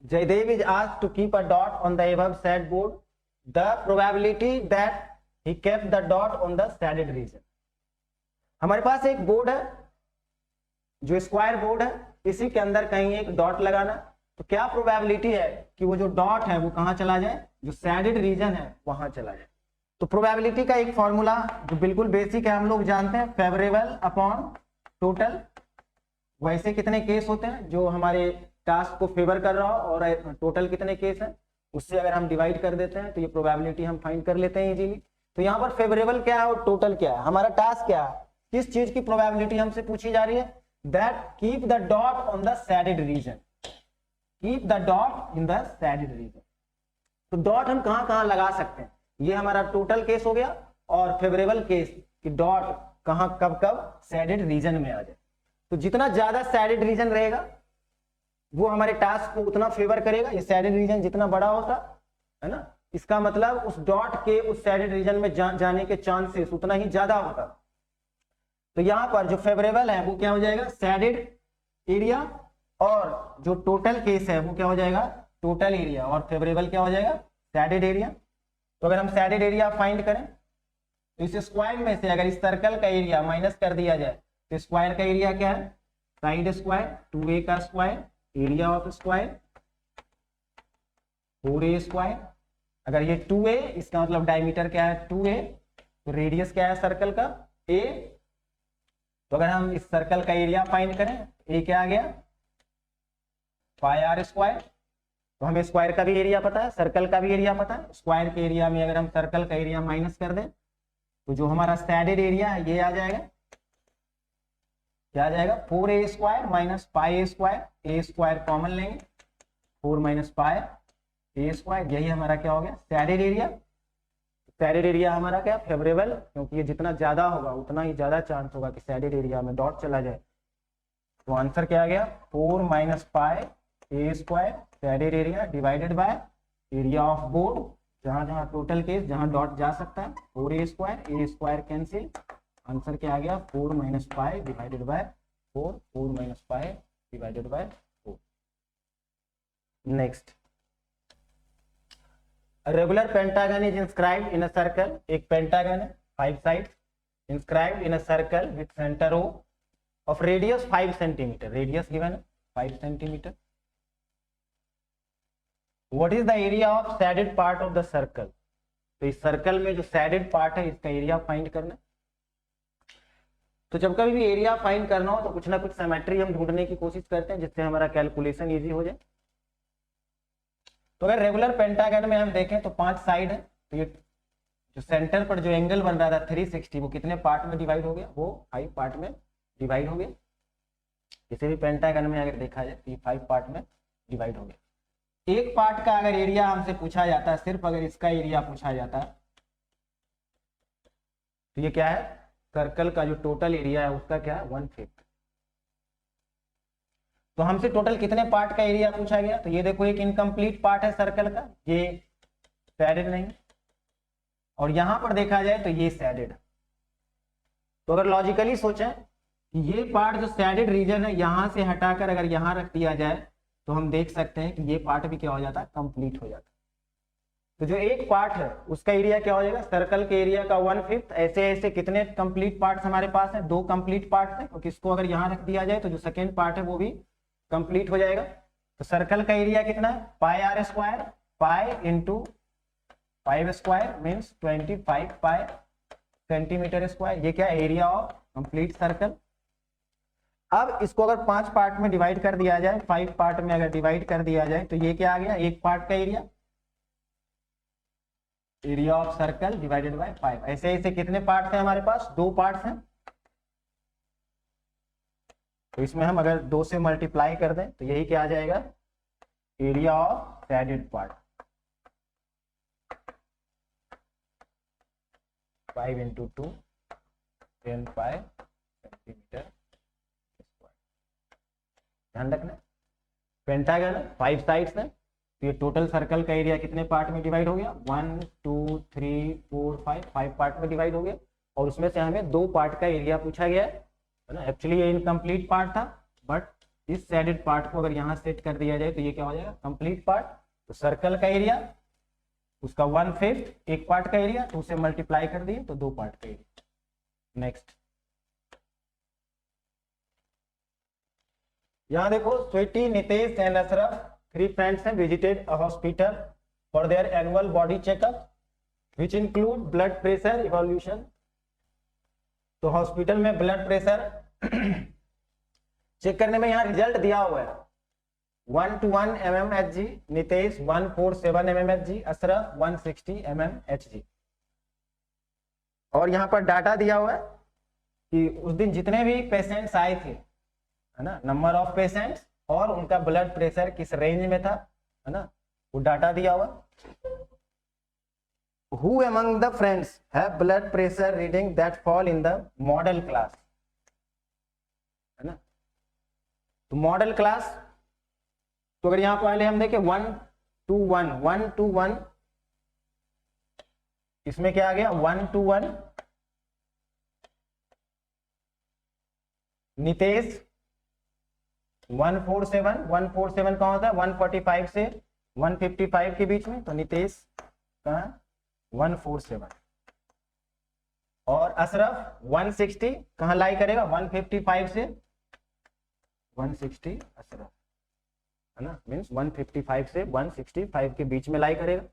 Speaker 1: Jaydev is asked to keep a dot on the above said board. The probability that he kept the dot on the shaded region. हमारे पास एक board है जो square board है, इसी के अंदर कहीं एक डॉट लगाना, तो क्या प्रोबेबिलिटी है कि वो जो डॉट है वो कहां चला जाए, जो शैडेड रीजन है वहां चला जाए। तो प्रोबेबिलिटी का एक फॉर्मूला जो बिल्कुल बेसिक है, हम लोग जानते हैं, फेवरेबल अपॉन टोटल। वैसे कितने केस होते हैं जो हमारे टास्क को फेवर कर रहा हो और टोटल कितने केस हैं, उससे अगर हम डिवाइड कर देते हैं तो ये प्रोबेबिलिटी हम फाइंड कर लेते हैं इजीली। तो यहाँ पर फेवरेबल क्या है और टोटल क्या है, हमारा टास्क क्या है, किस चीज की प्रोबेबिलिटी हमसे पूछी जा रही है, that keep the dot on the shaded region, keep the dot in the shaded region. तो डॉट हम कहां कहां लगा सकते हैं, ये हमारा टोटल केस हो गया, और फेवरेबल केस कि डॉट कहां कब कब शैडेड रीजन में आ जाए। तो जितना ज्यादा शैडेड रीजन रहेगा वो हमारे टास्क को उतना फेवर करेगा, ये शैडेड रीजन जितना बड़ा होता है ना, इसका मतलब उस डॉट के उस शैडेड रीजन में जाने के चांसेस उतना ही ज्यादा होता। तो यहाँ पर जो फेवरेबल है वो क्या हो जाएगा शैडेड एरिया, और जो टोटल केस है वो क्या हो जाएगा टोटल एरिया, और फेवरेबल क्या हो जाएगा शैडेड एरिया। तो अगर हम शैडेड एरिया फाइंड करें तो इस स्क्वायर में से अगर इस सर्कल का एरिया माइनस कर दिया जाए तो स्क्वायर का एरिया क्या है, साइड स्क्वायर 2a का square, area of square 4a square. अगर ये 2a, इसका मतलब डायमीटर क्या है 2a, तो रेडियस क्या है सर्कल का a। तो अगर हम इस सर्कल का एरिया फाइंड करें, a क्या आ गया पाई आर स्क्वायर। तो हमें स्क्वायर का भी एरिया पता है, सर्कल का भी एरिया पता है, स्क्वायर के एरिया में अगर हम सर्कल का एरिया माइनस कर दें तो जो हमारा शैडेड एरिया है ये आ जाएगा, क्या आ जाएगा 4a square minus pi a square, a square common लेंगे 4 माइनस पाई a स्क्वायर, यही हमारा क्या हो गया शैडेड एरिया। शैडेड एरिया हमारा क्या फेवरेबल, क्योंकि ये जितना ज्यादा होगा उतना ही ज्यादा चांस होगा कि शैडेड एरिया में डॉट चला जाए। तो आंसर क्या आ गया 4 minus pi a square shaded area divided by area of board, जहां जहां टोटल केस जहां डॉट जा सकता है 4a स्क्वायर कैंसिल, आंसर क्या आ गया 4 minus pi divided by 4 minus pi divided by 4। Next, regular pentagon is inscribed in a circle, एक पेंटागन है 5 sides inscribed in a circle with centre O of radius 5 centimetre, radius given है 5 centimetre. What is the area of shaded part of the circle, तो इस circle में जो shaded part है इसका area find करना। तो जब कभी भी एरिया फाइंड करना हो तो कुछ ना कुछ सिमेट्री हम ढूंढने की कोशिश करते हैं जिससे हमारा कैलकुलेशन इजी हो जाए। तो अगर रेगुलर पेंटागन में हम देखें तो 5 साइड है, तो ये जो सेंटर पर जो एंगल बन रहा था 360 वो कितने पार्ट में डिवाइड हो गया, वो 5 पार्ट में डिवाइड हो गया। किसी भी पेंटागन में अगर देखा जाए तो ये 5 पार्ट में डिवाइड हो गया। एक पार्ट का अगर एरिया हमसे पूछा जाता है, सिर्फ अगर इसका एरिया पूछा जाता है तो ये क्या है सर्कल का जो टोटल एरिया है उसका क्या है 1/5। तो हमसे टोटल कितने पार्ट का एरिया पूछा गया, तो ये देखो एक इनकम्प्लीट पार्ट है सर्कल का, ये शैडेड नहीं, और यहां पर देखा जाए तो ये शैडेड। तो अगर लॉजिकली सोचें कि ये पार्ट जो शैडेड रीजन है यहां से हटाकर अगर यहां रख दिया जाए तो हम देख सकते हैं कि ये पार्ट भी क्या हो जाता है कंप्लीट हो जाता है। तो जो एक पार्ट है उसका एरिया क्या हो जाएगा सर्कल के एरिया का 1/5। ऐसे ऐसे कितने कंप्लीट पार्ट्स हमारे पास है, 2 कंप्लीट पार्ट्स है, क्योंकि इसको अगर यहाँ रख दिया जाए तो जो सेकेंड पार्ट है वो भी कंप्लीट हो जाएगा। तो सर्कल का एरिया कितना है pi are square, pi into 5 square means 25 pi centimetre square, ये क्या एरिया ऑफ कंप्लीट सर्कल। अब इसको अगर 5 पार्ट में डिवाइड कर दिया जाए, 5 पार्ट में अगर डिवाइड कर दिया जाए तो ये क्या आ गया एक पार्ट का area, area of circle divided by 5। ऐसे ऐसे कितने पार्ट्स हैं हमारे पास? 2 पार्ट्स हैं। तो इसमें हम अगर 2 से मल्टीप्लाई कर दें तो यही क्या आ जाएगा? Area of shaded part 5 into 2 10 pi centimetre square. ध्यान रखना पेंटागन है, 5 साइड्स हैं, तो ये टोटल सर्कल का एरिया कितने पार्ट में डिवाइड हो गया? 1 2 3 4 5 पार्ट में डिवाइड हो गया। और उसमें से हमें 2 पार्ट का एरिया पूछा गया है ना। एक्चुअली ये इनकम्प्लीट पार्ट था, बट इस सैडेड पार्ट को अगर यहाँ सेट कर दिया जाए तो ये क्या हो जाएगा? Complete part. तो सर्कल का एरिया उसका 1/5 एक पार्ट का एरिया, तो उसे मल्टीप्लाई कर दिए तो 2 पार्ट का एरिया। नेक्स्ट यहां देखो, स्वीटी, नितेश एंड अशरफ 3 फ्रेंड्स हैं visited a hospital for their annual body checkup which include blood pressure evolution. तो हॉस्पिटल में ब्लड प्रेशर चेक करने में यहाँ रिजल्ट दिया हुआ है 121 mmHg, Nitesh 147 mmHg, Ashraf 160 mmHg। और यहाँ पर डाटा दिया हुआ है कि उस दिन जितने भी पेशेंट्स आए थे, है ना, नंबर ऑफ पेशेंट्स और उनका ब्लड प्रेशर किस रेंज में था, है ना, वो डाटा दिया हुआ। Who among the friends have blood pressure reading that fall in the model class, है ना। तो मॉडल क्लास, तो अगर यहां पहले हम देखें 1 to 1 इसमें क्या आ गया? 1 to 1 नितेश 147 कहाँ होता है? 145 से 155 के बीच में, तो नितेश कहाँ? 147। और अशरफ 160 कहाँ लाई करेगा? 155 से 160 अशरफ, है ना, मींस 155 से 165 के बीच में लाई करेगा।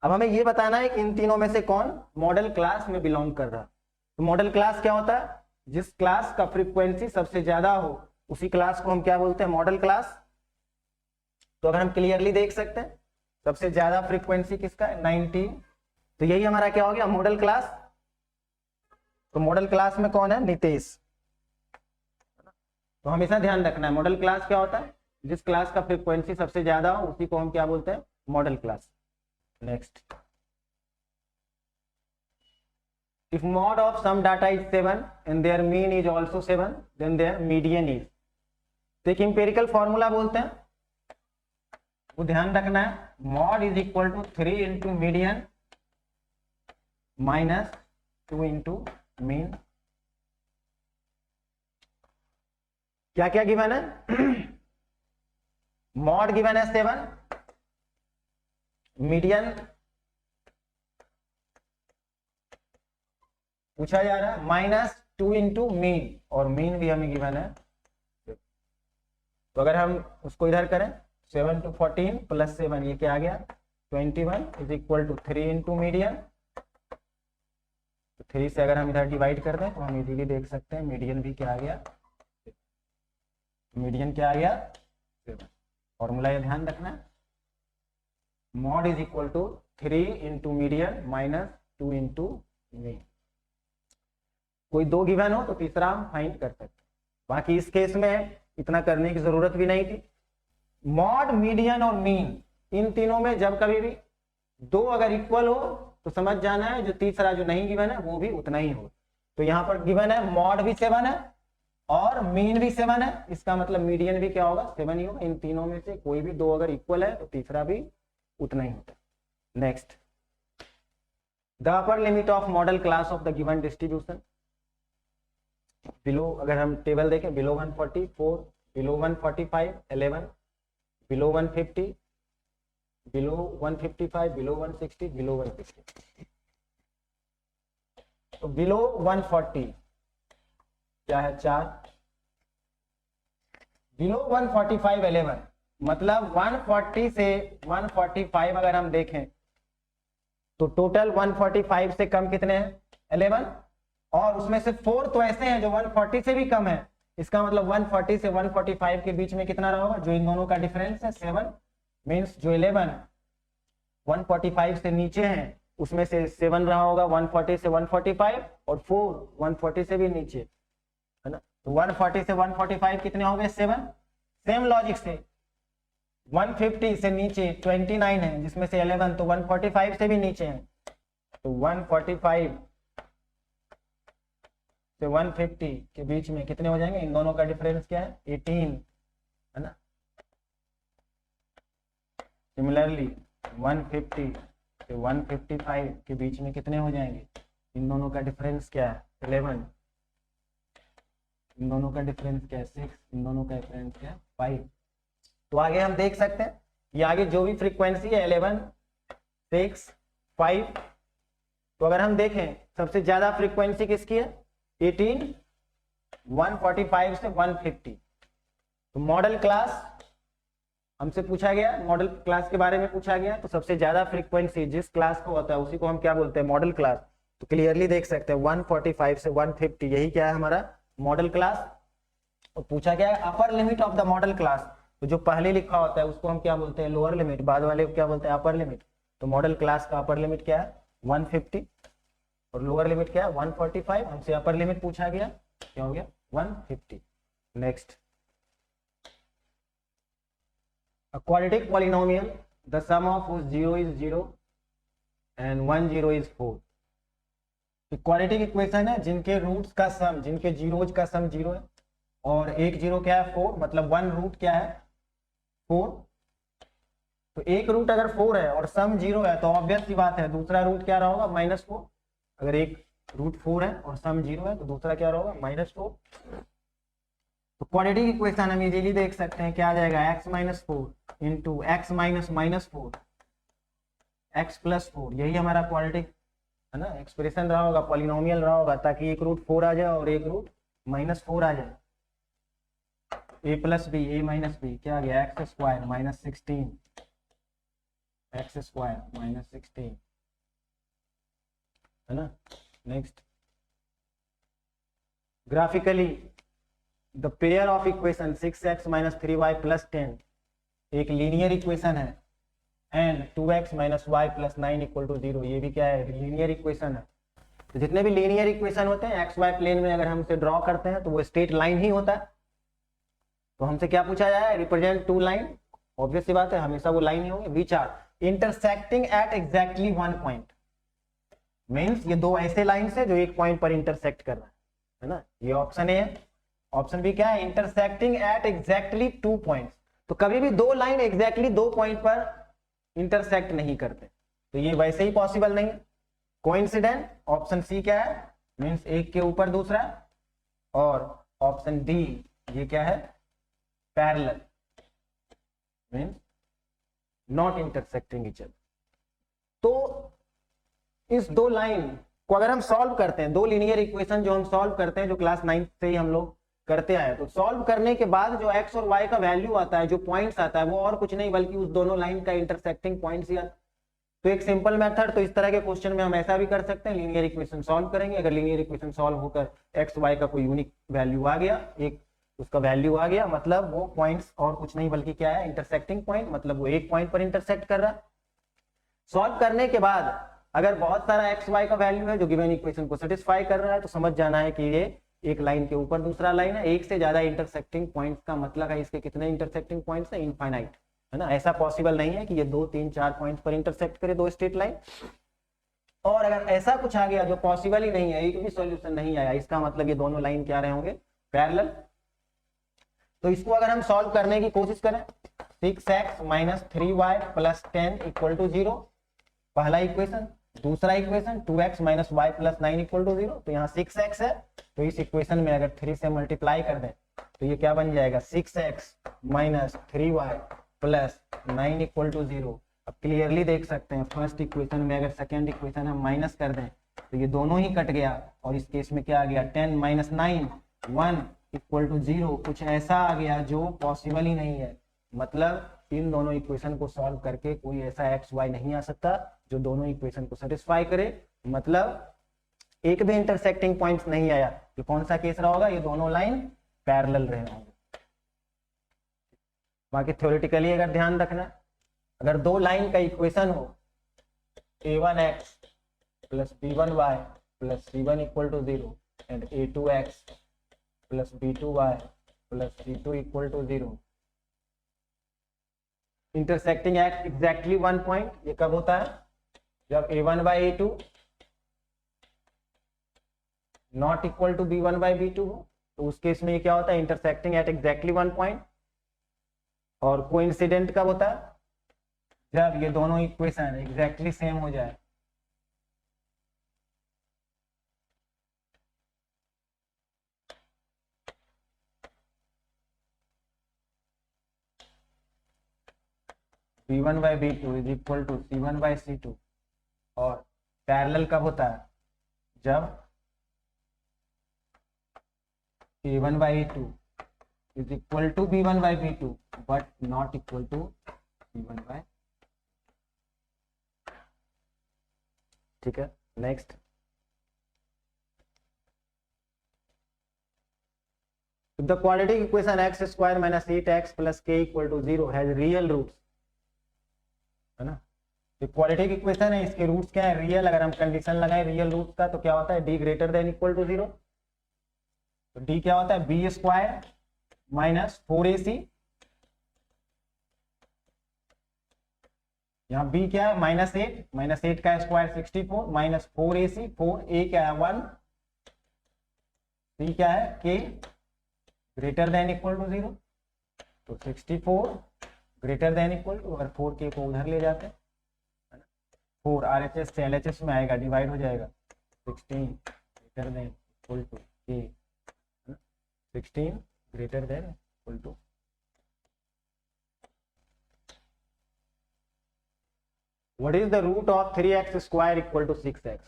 Speaker 1: अब हमें ये बताना है कि इन तीनों में से कौन मॉडल क्लास में बिलोंग कर रहा है। तो मॉडल क्लास क्या होता है? जिस क्लास का फ्रीक्वेंसी सबसे ज्यादा हो उसी क्लास को हम क्या बोलते हैं? Model class. तो अगर हम क्लियरली देख सकते हैं सबसे ज्यादा फ्रीक्वेंसी किसका है? 19। तो यही हमारा क्या हो गया? Model class. तो मॉडल क्लास में कौन है? नितेश। तो हमेशा ध्यान रखना है मॉडल क्लास क्या होता है? जिस क्लास का फ्रीक्वेंसी सबसे ज्यादा हो उसी को हम क्या बोलते हैं? Model class. Next, if mod of some data is 7 and their mean is also 7 then their median is। तो एक इंपेरिकल फॉर्मूला बोलते हैं, वो ध्यान रखना है, mod is equal to 3 into median minus 2 into mean. क्या क्या गिवन है? मॉड गिवन है 7, मीडियन पूछा जा रहा है माइनस 2 इंटू मीन, और मीन भी हमें गिवन है। तो अगर हम उसको इधर करें 7 to 14 प्लस 7, ये क्या आ गया? 21 is equal to 3 into median. तो 3 से अगर हम इधर डिवाइड कर दें तो हम इजीली देख सकते हैं मीडियन भी क्या आ गया? मीडियन क्या आ गया? 7। फॉर्मूला ये ध्यान रखना है, mode is equal to 3 into median minus 2 into mean. कोई 2 गिवन हो तो तीसरा हम फाइंड कर सकते हैं। बाकी इस केस में इतना करने की जरूरत भी नहीं थी। मॉड, मीडियन और मीन, इन तीनों में जब कभी भी 2 अगर इक्वल हो तो समझ जाना है जो तीसरा जो नहीं गिवन है वो भी उतना ही हो। तो यहाँ पर गिवन है मॉड भी 7 है और मीन भी 7 है, इसका मतलब मीडियन भी क्या होगा? 7 ही होगा। इन तीनों में से कोई भी 2 अगर इक्वल है तो तीसरा भी उतना ही होता है। Next, the upper limit of model class of the given distribution below, अगर हम टेबल देखें, below 144, below 145 11, below 150, below 155, below 160, below 160। तो बिलो 140 क्या है? 4। बिलो 145 11, मतलब 140 से 145 अगर हम देखें तो टोटल 145 से कम कितने हैं? 11। और उसमें से 4 तो ऐसे हैं जो 140 से भी कम है। इसका मतलब 140 से 145 के बीच में कितना रहा होगा? जो इन दोनों का डिफरेंस है 7, मींस जो 11 145 से नीचे हैं उसमें से 7 रहा होगा 140 से 145 और 4 140 से भी नीचे, है ना। तो 140 से 145 कितने हो गए 7। सेम लॉजिक से 150 से नीचे 29 है जिसमें से 11, तो 145 से भी नीचे है, तो 145 से 150 के बीच में कितने हो जाएंगे, इन दोनों का डिफरेंस क्या है 18, है ना। सिमिलरली 150 से 155 के बीच में कितने हो जाएंगे, इन दोनों का डिफरेंस क्या है 11, इन दोनों का डिफरेंस क्या है 6, इन दोनों का डिफरेंस क्या है 5। तो आगे हम देख सकते हैं ये आगे जो भी फ्रीक्वेंसी है 11, 6, 5, तो अगर हम देखें सबसे ज्यादा फ्रीक्वेंसी किसकी है 18, 145 से 150। तो मॉडल क्लास हमसे पूछा गया, मॉडल क्लास के बारे में पूछा गया, तो सबसे ज्यादा फ्रीक्वेंसी जिस क्लास को होता है उसी को हम क्या बोलते हैं मॉडल क्लास। तो क्लियरली देख सकते हैं 145 से 150 यही क्या है हमारा मॉडल क्लास। और पूछा गया है upper limit of the model class, तो जो पहले लिखा होता है उसको हम क्या बोलते हैं लोअर लिमिट, बाद वाले को क्या बोलते हैं अपर लिमिट। तो मॉडल क्लास का अपर लिमिट क्या है 150 और लोअर लिमिट क्या है 145। हमसे अपर लिमिट पूछा गया क्या हो गया 150। Next, a quadratic polynomial the sum of whose 0 is 0 and 1 0 is 4। Quadratic equation है जिनके रूट्स का सम, जिनके जीरोज का सम 0 है और एक जीरो क्या है 4, मतलब 1 रूट क्या है 4। तो एक रूट अगर 4 है और सम 0 है तो ऑब्वियस सी बात है दूसरा रूट क्या रहा होगा -4। अगर एक रूट 4 है और सम 0 है तो दूसरा क्या होगा -4। तो क्वाड्रेटिक इक्वेशन हम इजीली देख सकते हैं क्या आ जाएगा x - 4 इंटू एक्स -4 x + 4, यही हमारा क्वाड्रेटिक है ना एक्सप्रेशन रहा होगा, पॉलिनोमियल रहा होगा, ताकि एक रूट 4 आ जाए और एक रूट -4 आ जाए। a + b a - b क्या आ गया x² - 16 x² - 16, है ना। Next, graphically the pair of equation 6x - 3y + 10 एक लीनियर इक्वेशन है एंड 2x - y + 9 = 0, ये भी क्या है लीनियर इक्वेशन है। तो जितने भी लीनियर इक्वेशन होते हैं एक्स वाई प्लेन में अगर हम उसे ड्रॉ करते हैं तो वो स्ट्रेट लाइन ही होता है। तो हमसे क्या पूछा जाए रिप्रेजेंट 2 लाइन, ऑब्वियस सी बात है हमेशा वो लाइन ही होंगे which are intersecting at exactly 1 point. Means ये दो ऐसे लाइन है जो एक पॉइंट पर इंटरसेक्ट कर रहा है ना। ये ऑप्शन ए है। ऑप्शन बी क्या है इंटरसेक्टिंग एट एग्जैक्टली 2 पॉइंट्स। तो कभी भी दो लाइन एग्जैक्टली 2 पॉइंट पर इंटरसेक्ट नहीं करते, तो ये वैसे ही पॉसिबल नहीं है। कोइंसिडेंट ऑप्शन सी क्या है मीन्स एक के ऊपर दूसरा, और ऑप्शन डी ये क्या है parallel means not intersecting each other. तो इस दो लाइन को अगर हम सॉल्व करते हैं, दो लीनियर इक्वेशन जो हम सॉल्व करते हैं जो क्लास 9 से ही हम लोग करते आए, तो सॉल्व करने के बाद जो x और y का वैल्यू आता है, जो पॉइंट्स आता है, वो और कुछ नहीं बल्कि उस दोनों लाइन का इंटरसेक्टिंग पॉइंट्स ही आता है। तो एक सिंपल मेथड, तो इस तरह के क्वेश्चन में हम ऐसा भी कर सकते हैं लीनियर इक्वेशन सॉल्व करेंगे। अगर लीनियर इक्वेशन सॉल्व होकर x y का कोई यूनिक वैल्यू आ गया, एक उसका वैल्यू आ गया, मतलब वो पॉइंट्स और कुछ नहीं बल्कि क्या है इंटरसेक्टिंग पॉइंट, मतलब वो एक पॉइंट पर इंटरसेक्ट कर रहा है। सॉल्व करने के बाद अगर बहुत सारा एक्स वाई का वैल्यू है जो गिवन इक्वेशन को सेटिस्फाई कर रहा है, तो समझ जाना है कि ये एक लाइन के ऊपर दूसरा लाइन है। एक से ज्यादा इंटरसेक्टिंग पॉइंट्स का मतलब है इसके कितने इंटरसेक्टिंग पॉइंट्स है इनफाइनाइट, है ना। ऐसा पॉसिबल नहीं है कि ये 2 3 4 पॉइंट्स पर इंटरसेक्ट करे दो स्ट्रेट लाइन। और अगर ऐसा कुछ आ गया जो पॉसिबल ही नहीं है, एक भी सॉल्यूशन नहीं आया, इसका मतलब ये दोनों लाइन क्या रहे होंगे पैरेलल। तो इसको अगर हम सॉल्व करने की कोशिश करें 6x - 3y + 10 = 0 पहला इक्वेशन। दूसरा इक्वेशन 2x - y + 9 = 0। तो यहाँ 6x है, तो इस इक्वेशन में अगर 3 से मल्टीप्लाई कर दें तो ये क्या बन जाएगा 6x - 3y + 9 = 0। अब क्लियरली देख सकते हैं फर्स्ट इक्वेशन में अगर सेकेंड इक्वेशन हम माइनस कर दें तो ये दोनों ही कट गया, और इस केस में क्या आ गया 10 - 9 1 = 0। कुछ ऐसा आ गया जो पॉसिबल ही नहीं है, मतलब इन दोनों इक्वेशन को सॉल्व करके कोई ऐसा एक्स वाई नहीं आ सकता जो दोनों इक्वेशन को सेटिस्फाई करे, मतलब एक भी इंटरसेक्टिंग पॉइंट्स नहीं आया। तो कौन सा केस रहा होगा, ये दोनों लाइन पैरेलल रहे होंगे। बाकी थ्योरेटिकली अगर ध्यान रखना, अगर दो लाइन का इक्वेशन हो a1x plus b1y plus c1 equal to 0 and a2x plus b2y plus c2 equal to 0 intersecting at exactly one point. ये कब होता है? जब a1 by a2 not equal to b1 by b2 हो, तो उस केस में ये क्या होता है? Intersecting at exactly one point. और कोइंसिडेंट कब होता है? जब ये दोनों इक्वेशन एग्जैक्टली सेम हो जाए। b1 by b2 is equal to c1 by c2। और पैरेलल कब होता है? जब a1 by a2 is equal to b1 by b2 but not equal to b1 by। ठीक है, next. The quadratic equation x square minus 8x plus k equal to 0 has real roots, है ना? तो quadratic equation है, इसके roots क्या है? Real. अगर हम कंडीशन लगाए रियल रूट्स का तो क्या होता है? d greater than equal to 0। तो d क्या होता है? बी स्क्वायर माइनस 4ac, यहाँ b क्या है? माइनस एट का स्क्वायर 64 माइनस 4ac, 4a क्या है? 1, c क्या है? k greater than equal to 0। तो 64 ग्रेटर देन इक्वल टू, अगर 4k को उधर ले जाते हैं, 4 RHS से LHS में आएगा, डिवाइड हो जाएगा। 16 greater than equal to k, 16 greater than equal to. What is the root of 3x square equal to 6x?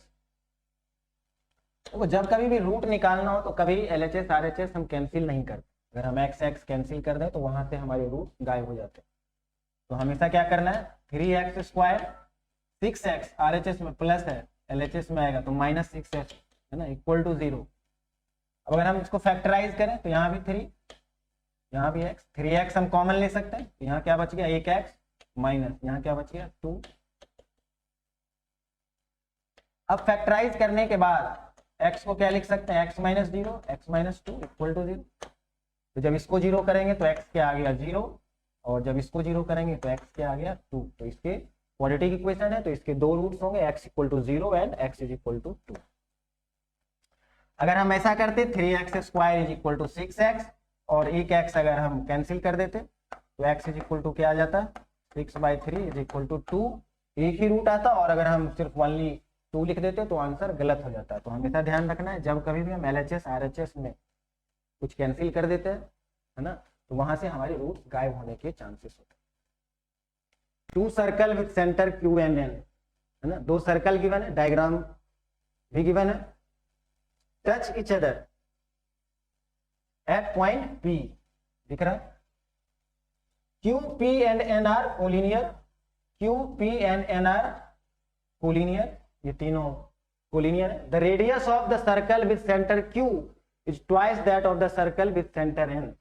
Speaker 1: तो जब कभी भी रूट निकालना हो तो कभी LHS RHS हम कैंसिल नहीं करते। अगर हम x कैंसिल कर दें तो वहां से हमारे रूट गायब हो जाते हैं। तो हमेशा क्या करना है? 3x स्क्वायर 6x RHS में प्लस है, LHS में आएगा तो माइनस 6x, है ना, इक्वल टू 0। अब अगर हम इसको फैक्टराइज करें तो यहाँ भी 3, यहाँ भी x, 3x हम कॉमन ले सकते हैं, तो यहाँ क्या बच गया? 1x माइनस यहाँ क्या बच गया? 2। अब फैक्टराइज करने के बाद x को क्या लिख सकते हैं? x minus 0, x minus 2 equal to 0। तो जब इसको 0 करेंगे तो x क्या आ गया? 0, और जब इसको 0 करेंगे तो x क्या आ गया? 2। तो इसके क्वाड्रेटिक इक्वेशन है, तो इसके दो रूट्स होंगे, x equal to 0 and x is equal to 2। अगर हम ऐसा करते 3x square is equal to 6x और 1x अगर हम कैंसिल कर देते तो x इज इक्वल टू क्या आ जाता? 6/3 इज इक्वल टू 2। एक ही रूट आता, और अगर हम सिर्फ ओनली 2 लिख देते तो आंसर गलत हो जाता है। तो हमेशा ध्यान रखना है, जब कभी भी हम LHS RHS में कुछ कैंसिल कर देते हैं, है ना, तो वहां से हमारे रूट गायब होने के चांसेस होते हैं। 2 circle with centre Q and N, है ना, 2 सर्कल गिवन है, डायग्राम भी गिवन है। Touch each other at point P, दिख रहा है? Q, P and N are collinear, Q, P and N are collinear, ये तीनों कोलिनियर है। The radius of the circle with centre Q is twice that of the circle with centre N।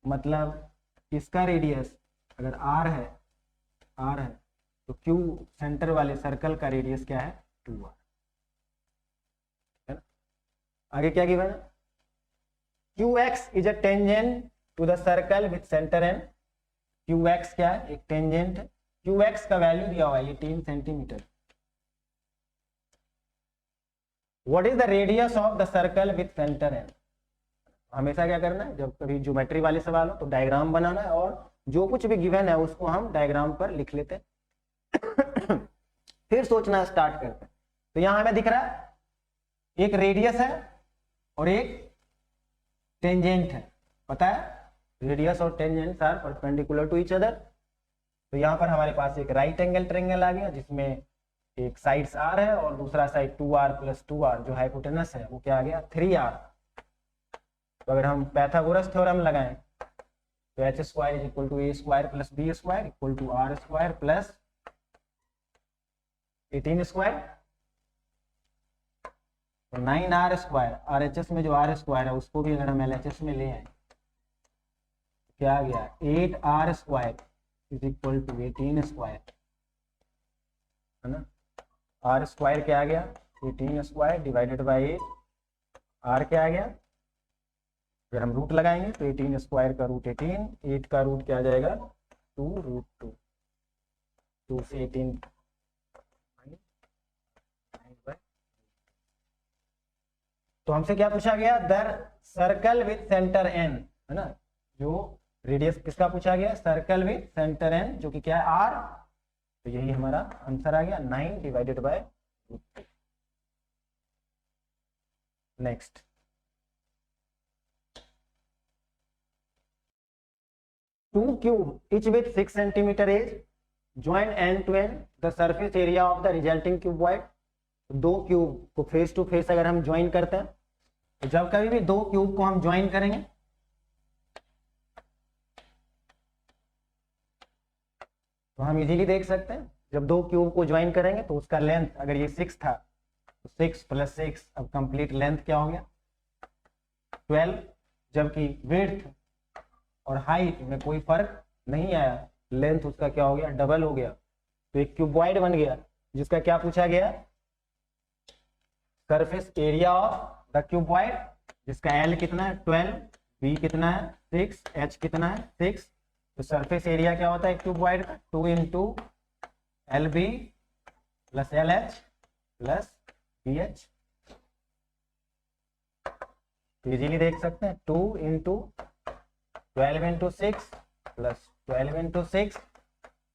Speaker 1: मतलब इसका radius अगर r है तो Q centre वाले circle का रेडियस क्या है? 2r, है ना? आगे क्या गिवन है? QX is a tangent to the circle with centre N। QX क्या है? एक टेंजेंट है। QX का वैल्यू दिया हुआ है, ये 3 centimetre. What is the radius of the circle with centre N? हमेशा क्या करना है, जब कभी ज्योमेट्री वाले सवाल हो तो डायग्राम बनाना है, और जो कुछ भी गिवन है उसको हम डायग्राम पर लिख लेते हैं फिर सोचना स्टार्ट करते हैं। तो यहां हमें दिख रहा है एक रेडियस है और एक टेंजेंट है, पता है रेडियस और tangents are perpendicular to each other. तो यहाँ पर हमारे पास एक राइट एंगल ट्रायंगल आ गया, जिसमें एक साइड्स r है और दूसरा साइड 2r प्लस 2r, जो हाइपोटेनस है वो क्या आ गया? 3r। तो अगर हम पैथागोरस थ्योरम लगाएं तो H square is equal to A square plus B square equal to R square plus 18 square. तो 9r स्क्वायर, RHS में जो r स्क्वायर है उसको भी अगर हम LHS में ले आए क्या आ गया? 8r square is equal to 18 square, है ना। आर स्क्वायर क्या आ गया 18 स्क्वायर डिवाइडेड बाई 8, आर क्या आ गया, फिर हम रूट लगाएंगे तो 18 स्क्वायर का रूट 18, 8 का रूट क्या आ जाएगा 2√2, 2 से 18 तो हमसे क्या पूछा गया दर सर्कल विथ सेंटर एन, है ना, जो रेडियस किसका पूछा गया सर्कल विथ सेंटर एन जो कि क्या है आर, तो यही हमारा आंसर आ गया 9 divided by √2। Next 2 cube each with 6 centimeter is join end to end the surface area of the resulting cuboid। दो क्यूब को फेस टू फेस अगर हम ज्वाइन करते हैं तो जब कभी भी दो क्यूब को हम ज्वाइन करेंगे तो हम इजीली देख सकते हैं जब दो क्यूब को ज्वाइन करेंगे तो उसका लेंथ अगर ये 6 था तो 6 + 6 अब कंप्लीट लेंथ क्या हो गया 12, जबकि विड्थ और हाइट में कोई फर्क नहीं आया, लेंथ उसका क्या हो गया डबल हो गया, तो एक क्यूबॉइड बन गया जिसका क्या पूछा गया surface area of the cuboid, जिसका L कितना है 12, B कितना है 6, H कितना है 6, तो सरफेस एरिया क्या होता है क्यूबॉइड का 2 × LB + LH + BH, तो इजीली देख सकते हैं 2 × 12 × 6 + 12 × 6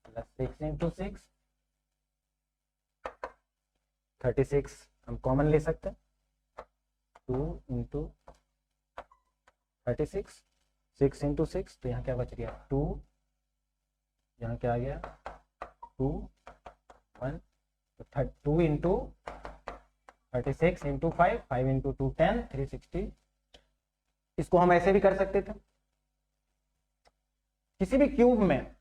Speaker 1: + 6 × 6 36 हम कॉमन ले सकते हैं 2 × 36 6 × 6, तो यहाँ क्या बच गया 2, यहाँ क्या आ गया 2 1, तो 2 × 36 × 5 5 × 2 10 360। इसको हम ऐसे भी कर सकते थे किसी भी क्यूब में,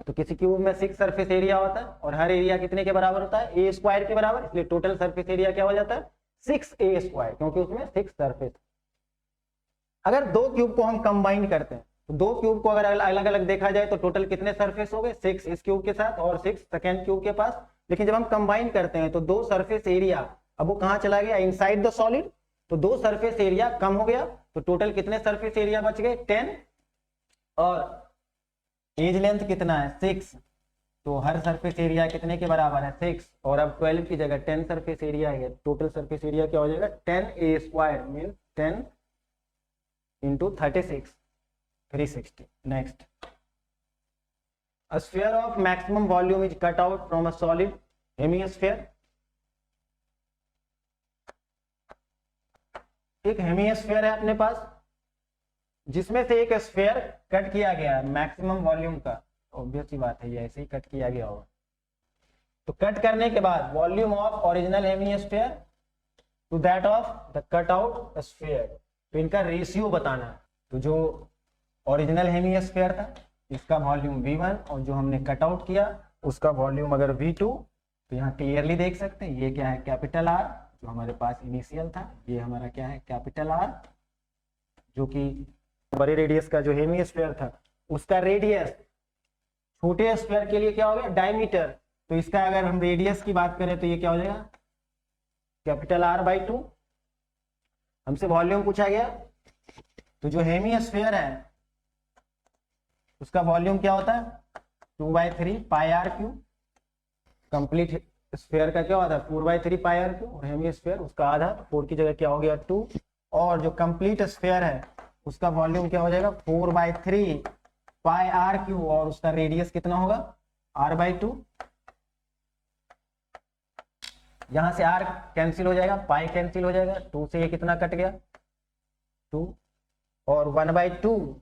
Speaker 1: तो किसी क्यूब में 6 सरफेस एरिया होता है और हर एरिया कितने के बराबर होता है a स्क्वायर के बराबर, इसलिए टोटल सरफेस एरिया क्या हो जाता है 6a स्क्वायर, क्योंकि उसमें 6 सरफेस। अगर दो क्यूब को हम कंबाइन करते हैं तो दो क्यूब को अगर अलग अलग देखा जाए तो टोटल कितने सरफेस हो गए 6 इस क्यूब के साथ और 6 सेकेंड क्यूब के पास, लेकिन जब हम कंबाइन करते हैं तो दो सरफेस एरिया अब वो कहां चला गया इनसाइड द सॉलिड, तो दो सरफेस एरिया कम हो गया, तो टोटल कितने सरफेस एरिया बच गए 10, और एज लेंथ कितना है 6, तो हर सरफेस एरिया कितने के बराबर है 6, और अब 12 की जगह 10 सरफेस एरिया है, टोटल सरफेस एरिया क्या हो जाएगा 10a square mean 10 × 36 360। Next a sphere of maximum volume is cut out from a solid hemisphere। एक हेमिस्फीयर है अपने पास जिसमें से एक स्फीयर कट किया गया है मैक्सिमम वॉल्यूम का, ऑब्वियस सी बात है ये ऐसे ही कट किया गया होगा, तो कट करने के बाद volume of original hemisphere to that of the cut out sphere, तो इनका रेशियो बताना है। तो जो ओरिजिनल हेमिस्फीयर था इसका वॉल्यूम V1 और जो हमने कट आउट किया उसका वॉल्यूम अगर V2, तो यहाँ क्लियरली देख सकते हैं ये क्या है कैपिटल R जो हमारे पास इनिशियल था, ये हमारा क्या है कैपिटल R, जो कि बड़े रेडियस का जो हेमिस्फीयर था उसका रेडियस छोटे स्फीयर के लिए क्या हो गया डायमीटर, तो इसका अगर हम रेडियस की बात करें तो ये क्या हो जाएगा कैपिटल R/2। हमसे वॉल्यूम पूछा गया, तो जो हेमिस्फीयर है उसका वॉल्यूम क्या होता है 2/3 πr3, कंप्लीट स्फीयर का क्या होता है 4/3 πr3, और हेमिस्फीयर उसका आधा, 4 की जगह क्या हो गया 2, और जो कंप्लीट स्फीयर है उसका वॉल्यूम क्या हो जाएगा 4/3 πr3, और उसका रेडियस कितना होगा r/2। यहां से r कैंसिल हो जाएगा, पाई कैंसिल हो जाएगा, 2 से ये कितना कट गया 2, और 1/2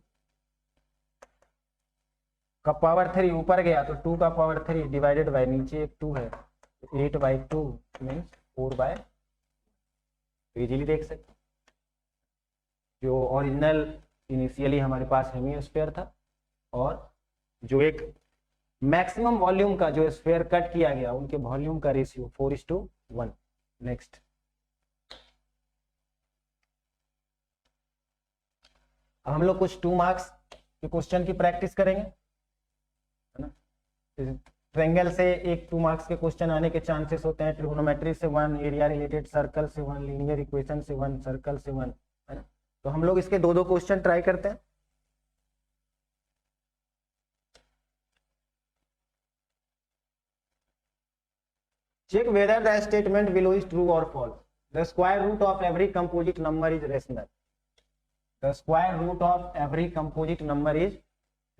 Speaker 1: का पावर 3 ऊपर गया तो 2 का पावर 3 डिवाइडेड बाय नीचे एक 2 है, 8/2 मीन्स 4/, इजीली देख सकते जो ओरिजिनल इनिशियली हमारे पास हेमिस्फीयर था और जो एक मैक्सिमम वॉल्यूम का जो स्फीयर कट किया गया उनके वॉल्यूम का रेशियो 4:1। नेक्स्ट अब हम लोग कुछ 2 मार्क्स के क्वेश्चन की प्रैक्टिस करेंगे, है ना। ट्रायंगल से 1-2 मार्क्स के क्वेश्चन आने के चांसेस होते हैं, ट्रिग्नोमेट्री से 1, एरिया रिलेटेड सर्कल से 1, लीनियर इक्वेशन से 1, सर्कल से 1, है ना। तो हम लोग इसके 2-2 क्वेश्चन ट्राई करते हैं। Check whether the statement below is true और false. The square root of every composite number is rational. The square root of every composite number is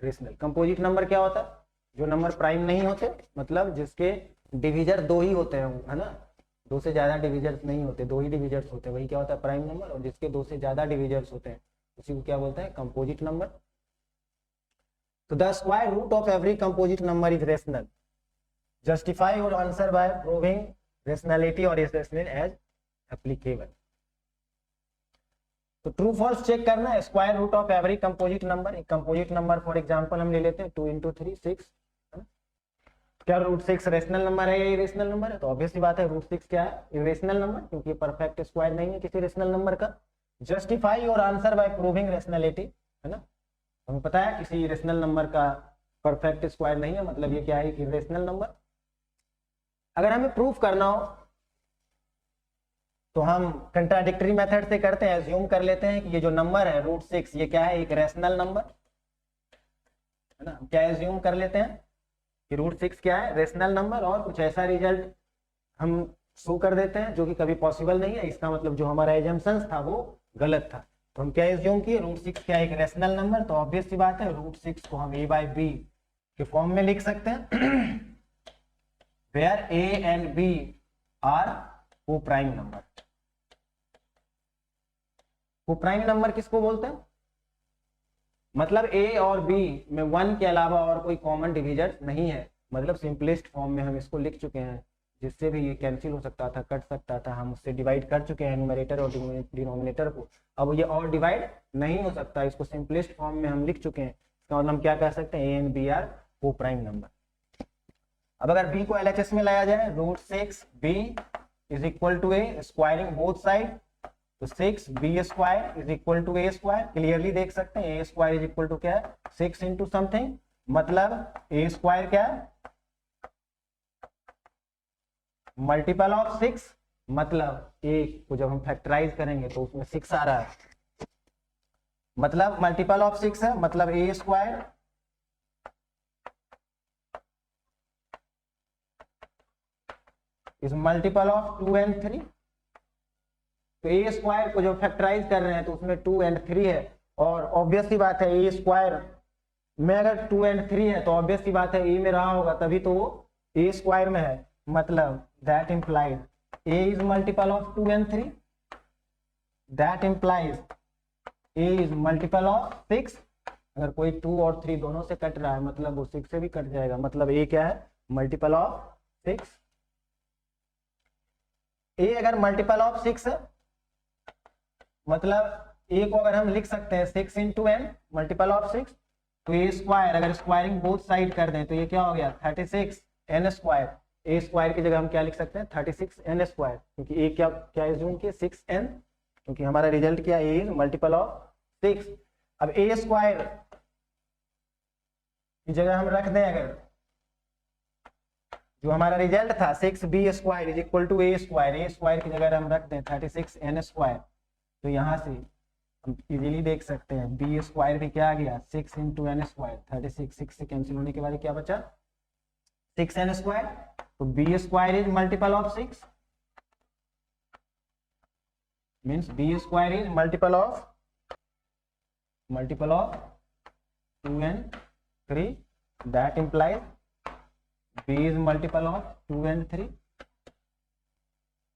Speaker 1: rational. Composite number क्या होता है? जो नंबर प्राइम नहीं होते, मतलब जिसके डिविजर 2 ही होते हैं, है ना, 2 से ज्यादा डिविजर्स नहीं होते, 2 ही डिविजर्स होते हैं, वही क्या होता है? Prime number. और जिसके 2 से ज्यादा डिविजर्स होते हैं उसी को क्या बोलते हैं? Composite number. तो the square root of every composite number is rational. Justify your answer by proving rationality और इज रेशनल एज एप्लीकेबल। तो ट्रू फॉल्स चेक करना है। Square root of every composite number, एक कंपोजिट नंबर फॉर एग्जांपल हम ले लेते हैं 2 × 3 6। क्या रूट 6 रेशनल नंबर है या इरेशनल नंबर है? तो ऑब्वियसली बात है रूट 6 क्या है? इरेशनल नंबर, क्योंकि परफेक्ट स्क्वायर नहीं है किसी रेशनल नंबर का। Justify your answer by proving rationality, है ना। हमें पता है किसी रेशनल नंबर का परफेक्ट स्क्वायर नहीं है, मतलब ये क्या है? Irrational number. अगर हमें प्रूफ करना हो तो हम कंट्राडिक्टरी मेथड से करते हैं। अज्यूम कर लेते हैं कि ये जो नंबर है रूट 6 ये क्या है? एक रेशनल नंबर, है ना। क्या अज्यूम कर लेते हैं कि रूट 6 क्या है? Rational number. और कुछ ऐसा रिजल्ट हम शो कर देते हैं जो कि कभी पॉसिबल नहीं है। इसका मतलब जो हमारा एजम्पशंस था वो गलत था। तो हम क्या अज्यूम किए? रूट 6 क्या है? एक रेशनल नंबर। तो ऑब्वियस सी बात है रूट 6 को हम a/b के फॉर्म में लिख सकते हैं where a and b are co-prime number. Co-prime number किसको बोलते हैं? मतलब a और b में 1 के अलावा और कोई कॉमन डिविजर नहीं है। मतलब सिंपलेस्ट फॉर्म में हम इसको लिख चुके हैं, जिससे भी ये कैंसिल हो सकता था, कट सकता था। हम उससे डिवाइड कर चुके हैं न्यूमरेटर और डिनोमिनेटर को। अब ये और डिवाइड नहीं हो सकता, इसको सिंपलेस्ट फॉर्म में हम लिख चुके हैं। इसका मतलब हम क्या कह सकते हैं? a and b are coprime number. अब अगर b को LHS में लाया जाए, root 6 b is equal to a, squaring both side, तो 6b square is equal to a square. Clearly देख सकते हैं a square is equal to क्या है? 6 इंटू समथिंग, मतलब a स्क्वायर क्या है? मल्टीपल ऑफ 6, मतलब a को जब हम फैक्टराइज करेंगे तो उसमें 6 आ रहा है, मतलब मल्टीपल ऑफ 6 है, मतलब a square is multiple of 2 and 3। तो a स्क्वायर को जो फैक्टराइज कर रहे हैं तो उसमें 2 and 3 है। और ऑब्वियस सी बात है a स्क्वायर में अगर 2 and 3 है तो ऑब्वियस सी बात है a में रहा होगा, तभी तो वो a स्क्वायर में है। मतलब that implies a is multiple of 2 and 3, that implies a is multiple of 6। अगर कोई 2 और 3 दोनों से कट रहा है मतलब वो 6 से भी कट जाएगा, मतलब a क्या है? Multiple of 6। a अगर मल्टीपल ऑफ 6 है मतलब a को अगर हम लिख सकते हैं 6 इंटू n मल्टीपल ऑफ 6, तो a स्क्वायर अगर स्क्वायरिंग बोथ साइड कर दें तो ये क्या हो गया? 36 n स्क्वायर। a स्क्वायर की जगह हम क्या लिख सकते हैं? 36 n स्क्वायर, क्योंकि a क्या क्या एज्यूम किया? 6n, क्योंकि हमारा रिजल्ट क्या a इज मल्टीपल ऑफ 6। अब a स्क्वायर की जगह हम रख दें, अगर जो हमारा रिजल्ट था 6b square is equal to a square की जगह हम रख दें 36 n स्क्वायर, तो यहाँ से हम इजीली देख सकते हैं b स्क्वायर भी क्या आ गया? 6 इंटू एन स्क्वायर। 36 6 से कैंसिल होने के बाद क्या बचा? 6n square. तो b square is multiple of 6, means b square is multiple of 2 and 3, that implies b is multiple of 2 and 3।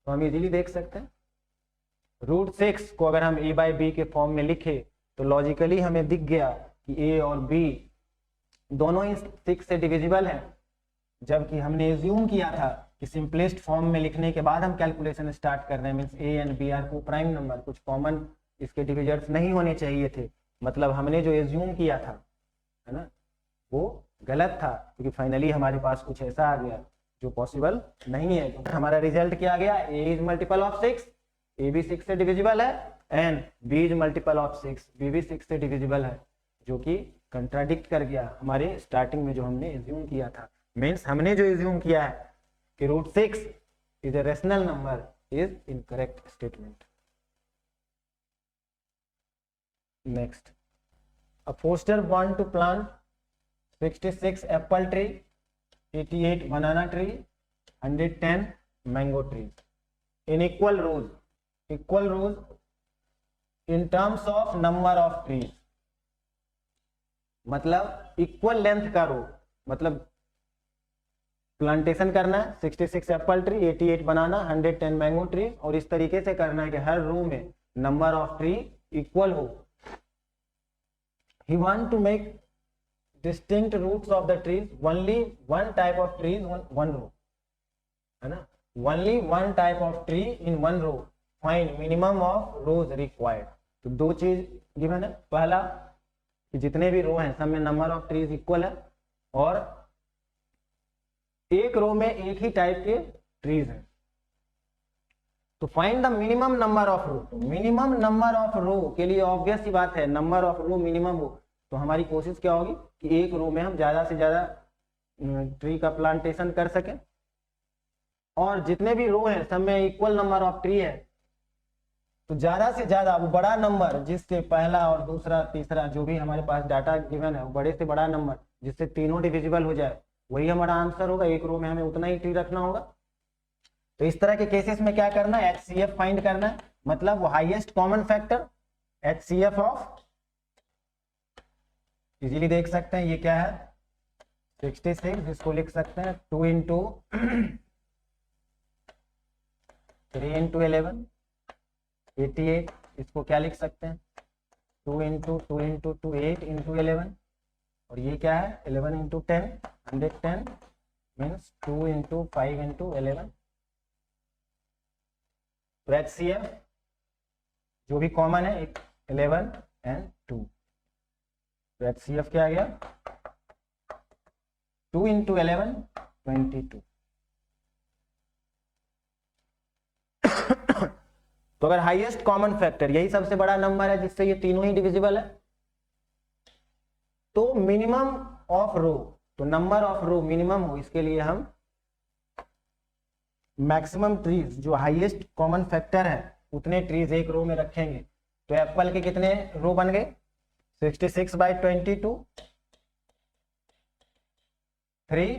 Speaker 1: तो हम इजीली देख सकते हैं रूट 6 को अगर हम a/b के फॉर्म में लिखे तो लॉजिकली हमें दिख गया कि a और b दोनों ही 6 से डिविजिबल है, जबकि हमने एज्यूम किया था कि सिंपलेस्ट फॉर्म में लिखने के बाद हम कैलकुलेशन स्टार्ट कर रहे हैं, means a and b are coprime number, कुछ कॉमन इसके डिविजर्स नहीं होने चाहिए थे। मतलब हमने जो एज्यूम किया था, है ना, वो गलत था, क्योंकि फाइनली हमारे पास कुछ ऐसा आ गया जो पॉसिबल नहीं है। तो हमारा रिजल्ट क्या आ गया? a is multiple of 6, a भी 6 से डिविजिबल है, and b is multiple of 6, b भी 6 से डिविजिबल है, जो कि कंट्राडिक्ट कर गया हमारे स्टार्टिंग में जो हमने एज्यूम किया था। मीन्स हमने जो एज्यूम किया है कि √6 is a rational number is incorrect statement. Next, a forester want to plant 66 apple tree, 88 banana tree, 110 mango trees in equal rows in terms of number of trees। मतलब equal length का रो, मतलब plantation करना है 66 apple tree, 88 बनाना, 110 mango tree, और इस तरीके से करना है कि हर रो में नंबर ऑफ ट्री इक्वल हो। He want to make distinct roots of the trees, only one type of tree in one row, है ना, only one type of tree in one row, find minimum of rows required। तो दो चीज given है, पहला कि जितने भी रो हैं सब में नंबर ऑफ ट्रीज इक्वल है, और एक रो में एक ही टाइप के ट्रीज हैं। तो find the minimum number of row. Minimum number of row के लिए ऑब्वियस सी बात है, नंबर ऑफ रो मिनिमम हो, तो हमारी कोशिश क्या होगी कि एक रो में हम ज्यादा से ज्यादा ट्री का प्लांटेशन कर सकें, और जितने भी रो हैं सब में इक्वल नंबर ऑफ ट्री है, तो ज्यादा से ज्यादा वो बड़ा नंबर जिससे पहला और दूसरा तीसरा जो भी हमारे पास डाटा गिवन है, वो बड़े से बड़ा नंबर जिससे तीनों डिविजिबल हो जाए, वही हमारा आंसर होगा। एक रो में हमें उतना ही ट्री रखना होगा। तो इस तरह के केसेस में क्या करना है, HCF फाइंड करना है, मतलब वो highest common factor HCF of, easily देख सकते हैं ये क्या है 66, इसको लिख सकते हैं 2 इंटू 3 इंटू 11, 88, इसको क्या लिख सकते हैं 2 इंटू 2 इंटू 2, 8 इंटू 11, और ये क्या है 11 इंटू 10, 110 मीन्स 2 इंटू 5 इंटू 11। तो HCF जो भी कॉमन है 11 एंड 2, तो HCF क्या आ गया 2 इंटू 11 22। तो अगर हाईएस्ट कॉमन फैक्टर यही सबसे बड़ा नंबर है जिससे ये तीनों ही डिविजिबल है, तो मिनिमम ऑफ रो, तो नंबर ऑफ रो मिनिमम हो, इसके लिए हम मैक्सिमम ट्रीज जो हाईएस्ट कॉमन फैक्टर है उतने ट्रीज एक रो में रखेंगे। तो एप्पल के कितने रो बन गए 66 बाई 22, 3,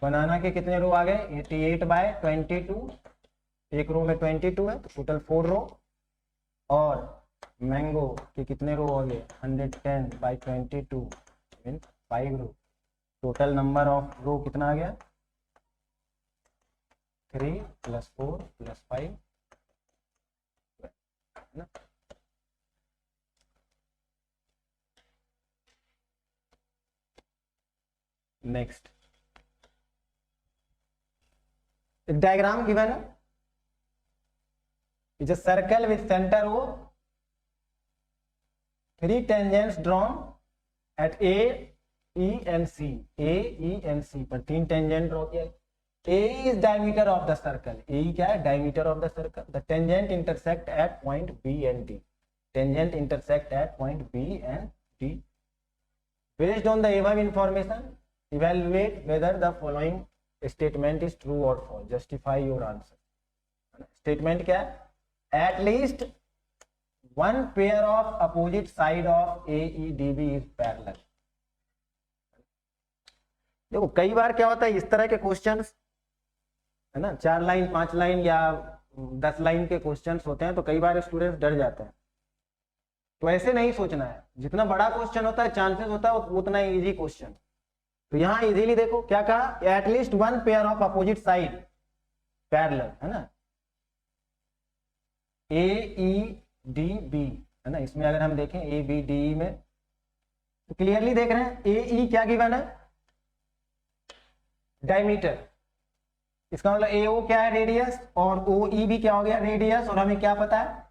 Speaker 1: बनाना के कितने रो आ गए 88 बाई 22, एक रो में 22 है तो टोटल 4 रो, और मैंगो के कितने रो हो गए 110 by 22 mean 5 row. Total number of row कितना आ गया 3 + 4 + 5 ना। नेक्स्ट डायग्राम गिवन है, is a circle with centre O, 3 tangents drawn at A, E and C, A, E and C पर 3 टेंजेंट ड्रॉ किया। A is diameter of the circle, A क्या है diameter of the circle, the tangent intersect at point B and D, tangent intersect at point B and D। Based on the above information, evaluate whether the following statement is true or false, justify your answer। statement क्या है at least one pair of opposite side of AEDB is parallel। देखो कई बार क्या होता है इस तरह के क्वेश्चंस है ना, 4 लाइन 5 लाइन या 10 लाइन के क्वेश्चंस होते हैं, तो कई बार स्टूडेंट्स डर जाते हैं। तो ऐसे नहीं सोचना है, जितना बड़ा क्वेश्चन होता है चांसेस होता है उतना इजी क्वेश्चन। तो यहाँ इजीली देखो क्या कहा at least one pair of opposite side parallel, है ना, AEDB है ना। इसमें अगर हम देखें ABDE में तो क्लियरली देख रहे हैं AE क्या गिवन है डायमीटर, इसका मतलब AO क्या है रेडियस, और OE भी क्या हो गया रेडियस, और हमें क्या पता है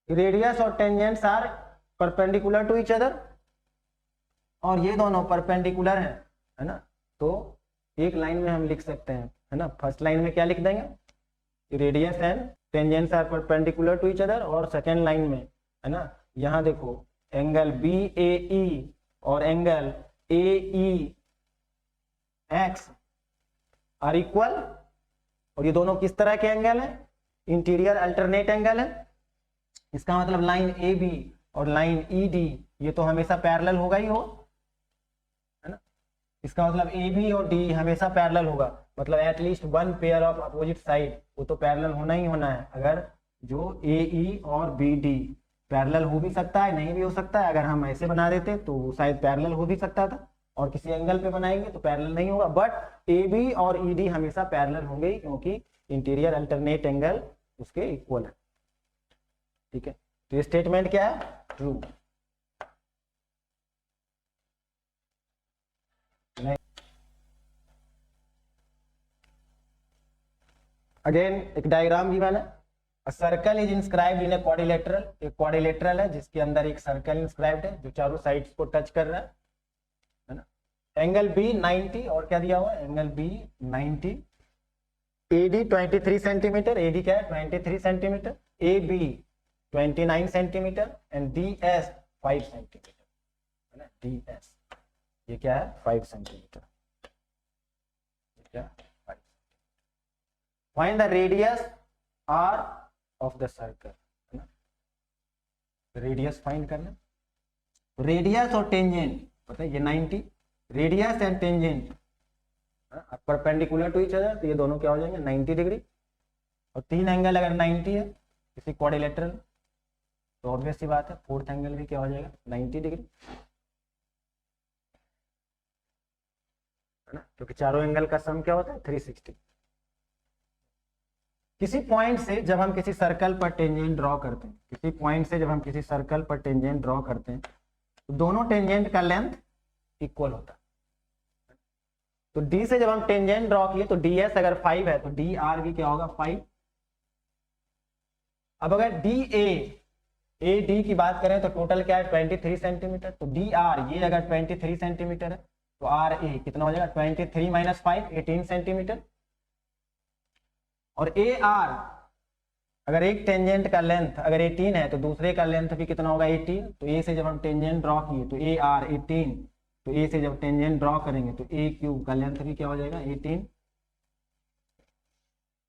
Speaker 1: रेडियस और tangents are perpendicular to each other, और ये दोनों परपेंडिकुलर हैं, है ना। तो एक लाइन में हम लिख सकते हैं, है ना, फर्स्ट लाइन में क्या लिख देंगे radius and tangents are perpendicular to each other, और सेकेंड लाइन में है ना यहाँ देखो एंगल बी ए ई और angle A E X are equal, और ये दोनों किस तरह के एंगल है? इंटीरियर अल्टरनेट एंगल है। इसका मतलब लाइन ए बी और लाइन ई डी ये तो हमेशा पैरेलल होगा ही हो, है ना। इसका मतलब ए बी और डी हमेशा पैरेलल होगा, मतलब at least one pair of opposite side वो तो पैरेलल होना ही होना है। अगर जो ए ई और बी डी पैरेलल हो भी सकता है, नहीं भी हो सकता है। अगर हम ऐसे बना देते तो शायद पैरेलल हो भी सकता था, और किसी एंगल पे बनाएंगे तो पैरेलल नहीं होगा, बट ए बी और ई डी हमेशा पैरेलल होंगे ही, क्योंकि इंटीरियर अल्टरनेट एंगल उसके इक्वल है। ठीक है, तो ये स्टेटमेंट क्या है? ट्रू। अगेन एक डायग्राम भी बना, circle is inscribed in a quadrilateral. एक क्वाड्रिलेटरल है जिसके अंदर एक सर्कल इंस्क्राइब्ड है जो चारों साइड्स को टच कर रहा है ना। एंगल बी 90 और क्या दिया हुआ है? Angle B 90, AD 23 centimetre, AD क्या है? 23 centimetre, A B 29 centimetre and D S 5 centimetre, है ना। डी एस ये क्या है? 5 सेंटीमीटर। क्या? Find the radius R of the circle, है ना। रेडियस फाइंड करना, रेडियस और टेंजेंट पता है, ये 90, radius and tangent perpendicular to each other, तो ये दोनों क्या हो जाएंगे? 90 डिग्री। और तीन एंगल अगर 90 है किसी क्वाड्रिलेटरल, तो ऑब्वियस सी बात है फोर्थ एंगल भी क्या हो जाएगा? 90 डिग्री, है ना, क्योंकि चारों एंगल का सम क्या होता है? 360। किसी पॉइंट से जब हम किसी सर्कल पर टेंजेंट ड्रॉ करते हैं, किसी पॉइंट से जब हम किसी सर्कल पर टेंजेंट ड्रॉ करते हैं, तो दोनों टेंजेंट का लेंथ इक्वल होता है। तो डी से जब हम टेंजेंट ड्रॉ किए तो डी एस अगर 5 है तो डी आर भी क्या होगा? 5। अब अगर डी ए डी की बात करें तो टोटल क्या है? 23 सेंटीमीटर। तो डी आर ये अगर 23 सेंटीमीटर है तो आर ए कितना हो जाएगा? 23 माइनस 5 18 सेंटीमीटर। और ए आर अगर एक टेंजेंट का लेंथ अगर 18 है तो दूसरे का लेंथ भी कितना होगा? 18। तो ए से जब हम टेंजेंट ड्रॉ किए तो ए आर 18, तो ए से जब टेंजेंट ड्रॉ करेंगे तो ए क्यूब का लेंथ भी क्या हो जाएगा? 18।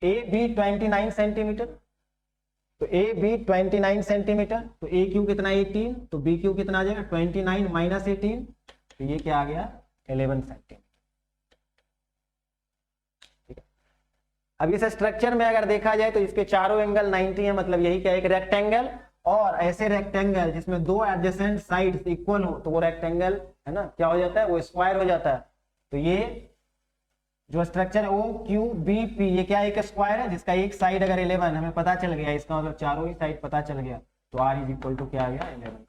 Speaker 1: ए बी 29 सेंटीमीटर, तो ए बी 29 सेंटीमीटर, तो ए क्यू कितना? 18, तो बी क्यू कितना आ जाएगा? 29 माइनस 18, तो ये क्या आ गया? 11 सेंटीमीटर। अब इस स्ट्रक्चर में अगर देखा जाए तो इसके चारों एंगल 90 है, मतलब यही क्या? एक रेक्टेंगल, और ऐसे रेक्टेंगल जिसमें दो एडजेसेंट साइड्स इक्वल हो तो वो रेक्टेंगल, है ना, क्या हो जाता है? वो स्क्वायर हो जाता है। तो ये जो स्ट्रक्चर है ओ क्यू बी पी ये क्या? एक स्क्वायर है जिसका एक साइड अगर 11 हमें पता चल गया, इसका मतलब चारों ही साइड पता चल गया, तो आर इज इक्वल टू क्या आ गया? 11।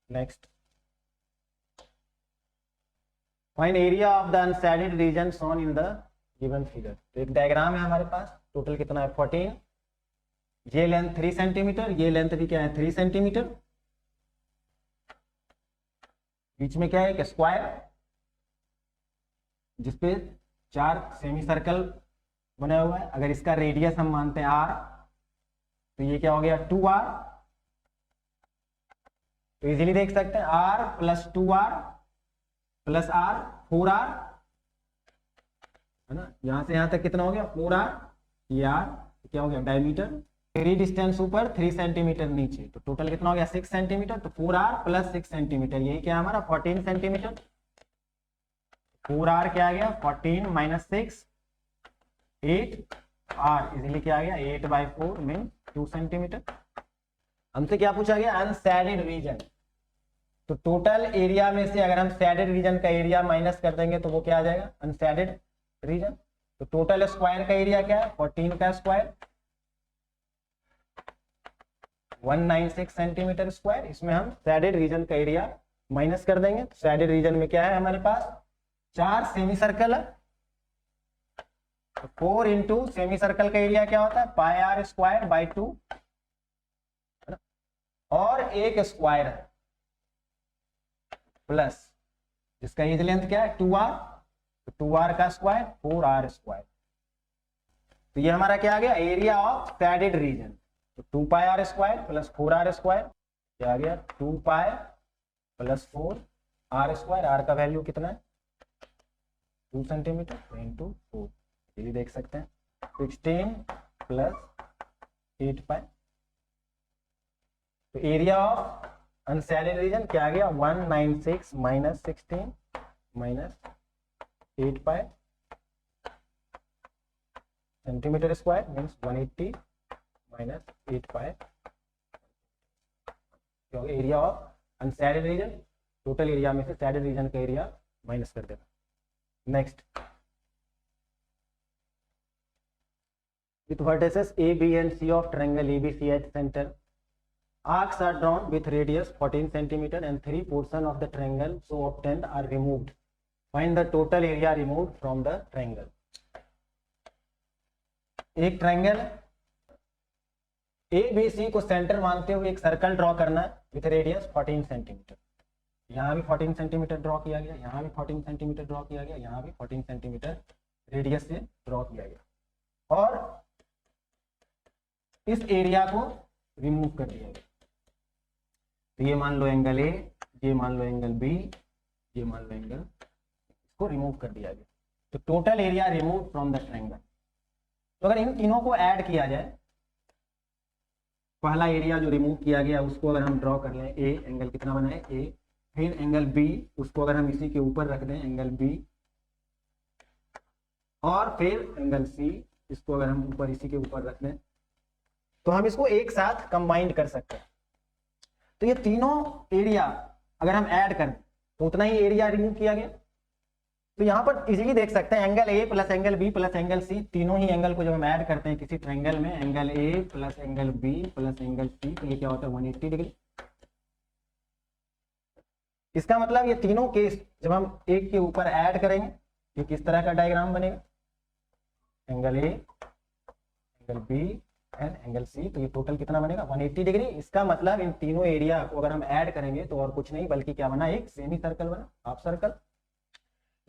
Speaker 1: Next, find area of the unshaded region shown in the given figure. तो एक डायग्राम है हमारे पास, टोटल कितना है? 14। ये लेंथ 3 सेंटीमीटर, ये लेंथ भी क्या है? 3 सेंटीमीटर। बीच में क्या है? एक स्क्वायर जिसपे 4 सेमी सर्कल बना हुआ है। अगर इसका रेडियस हम मानते हैं आर, तो ये क्या हो गया? 2r। तो इजीली देख सकते हैं r plus 2r plus r 4r, है ना। यहां से यहां तक कितना हो गया? 4r। ये r क्या हो गया? डायमीटर। 3 डिस्टेंस ऊपर 3 सेंटीमीटर नीचे, तो टोटल कितना हो गया? 6 सेंटीमीटर। तो 4r प्लस 6 सेंटीमीटर, यही क्या हमारा? 14 सेंटीमीटर। 4r क्या आ गया? 14 माइनस 6 8r, इजीली क्या आ गया? 8/4 मीन 2 सेंटीमीटर। हमसे क्या पूछा गया? Unshaded region. तो टोटल एरिया में से अगर हम शेडेड रीजन का एरिया माइनस कर देंगे तो वो क्या आ जाएगा? Unshaded region. तो टोटल स्क्वायर का एरिया क्या है? 14 का स्क्वायर 196 सेंटीमीटर स्क्वायर। इसमें हम शेडेड रीजन का एरिया माइनस कर देंगे। शेडेड रीजन में क्या है हमारे पास? 4 सेमी सर्कल है, 4 इंटू सेमी सर्कल का एरिया क्या होता है? पाई आर स्क्वायर बाई 2, और एक स्क्वायर है प्लस जिसका एज लेंथ क्या है? 2r, तो 2r का स्क्वायर 4r स्क्वायर। तो ये हमारा क्या आ गया, एरिया ऑफ सैडेड रीजन। तो 2 pi are square plus 4 r square क्या आ गया, 2 pi plus 4 r square. R का वैल्यू कितना है 2 सेंटीमीटर इंटू 4, ये भी देख सकते हैं 16 प्लस 8 पाई। तो एरिया ऑफ अनसैडेड रीजन क्या आ गया 196 minus 16 minus 8 pi centimetre square means 180 minus 8 pi, क्योंकि area of unshaded region total area में से सैडेड रीजन का एरिया माइनस कर देना। Next, with vertices A, B and C of triangle ABC at center, arcs are drawn with radius 14 cm and 3 portions of the triangle so obtained are removed. Find the total area removed from the triangle. एक triangle ABC को centre मानते हुए एक circle draw करना है with radius 14 centimetre. यहाँ भी 14 centimetre draw किया गया, यहाँ भी 14 सेंटीमीटर ड्रॉ किया गया, यहाँ भी 14 सेंटीमीटर रेडियस से ड्रॉ किया गया और इस एरिया को रिमूव कर दिया गया। तो ये मान लो एंगल ए, ये मान लो एंगल बी, ये मान लो एंगल, इसको रिमूव कर दिया गया। तो total area remove from the triangle. तो अगर इन तीनों को ऐड किया जाए, पहला एरिया जो रिमूव किया गया उसको अगर हम ड्रॉ कर लें, ए एंगल कितना बना है ए, फिर एंगल बी उसको अगर हम इसी के ऊपर रख दें एंगल बी, और फिर एंगल सी इसको अगर हम ऊपर इसी के ऊपर रख दें, तो हम इसको एक साथ कंबाइन कर सकते हैं। तो ये तीनों एरिया अगर हम ऐड करें तो उतना ही एरिया रिमूव किया गया। तो यहाँ पर इजीली देख सकते हैं angle A plus angle B plus angle C, तीनों ही एंगल को जब हम ऐड करते हैं किसी ट्रायंगल में, angle A plus angle B plus angle C, तो ये क्या होता है 180 डिग्री। इसका मतलब ये तीनों केस जब हम एक के ऊपर ऐड करेंगे, ये किस तरह का डायग्राम बनेगा, angle A angle B and angle C, तो ये टोटल कितना बनेगा 180 डिग्री। इसका मतलब इन तीनों एरिया को अगर हम ऐड करेंगे तो और कुछ नहीं बल्कि क्या बना, एक सेमी सर्कल बना, हाफ सर्कल।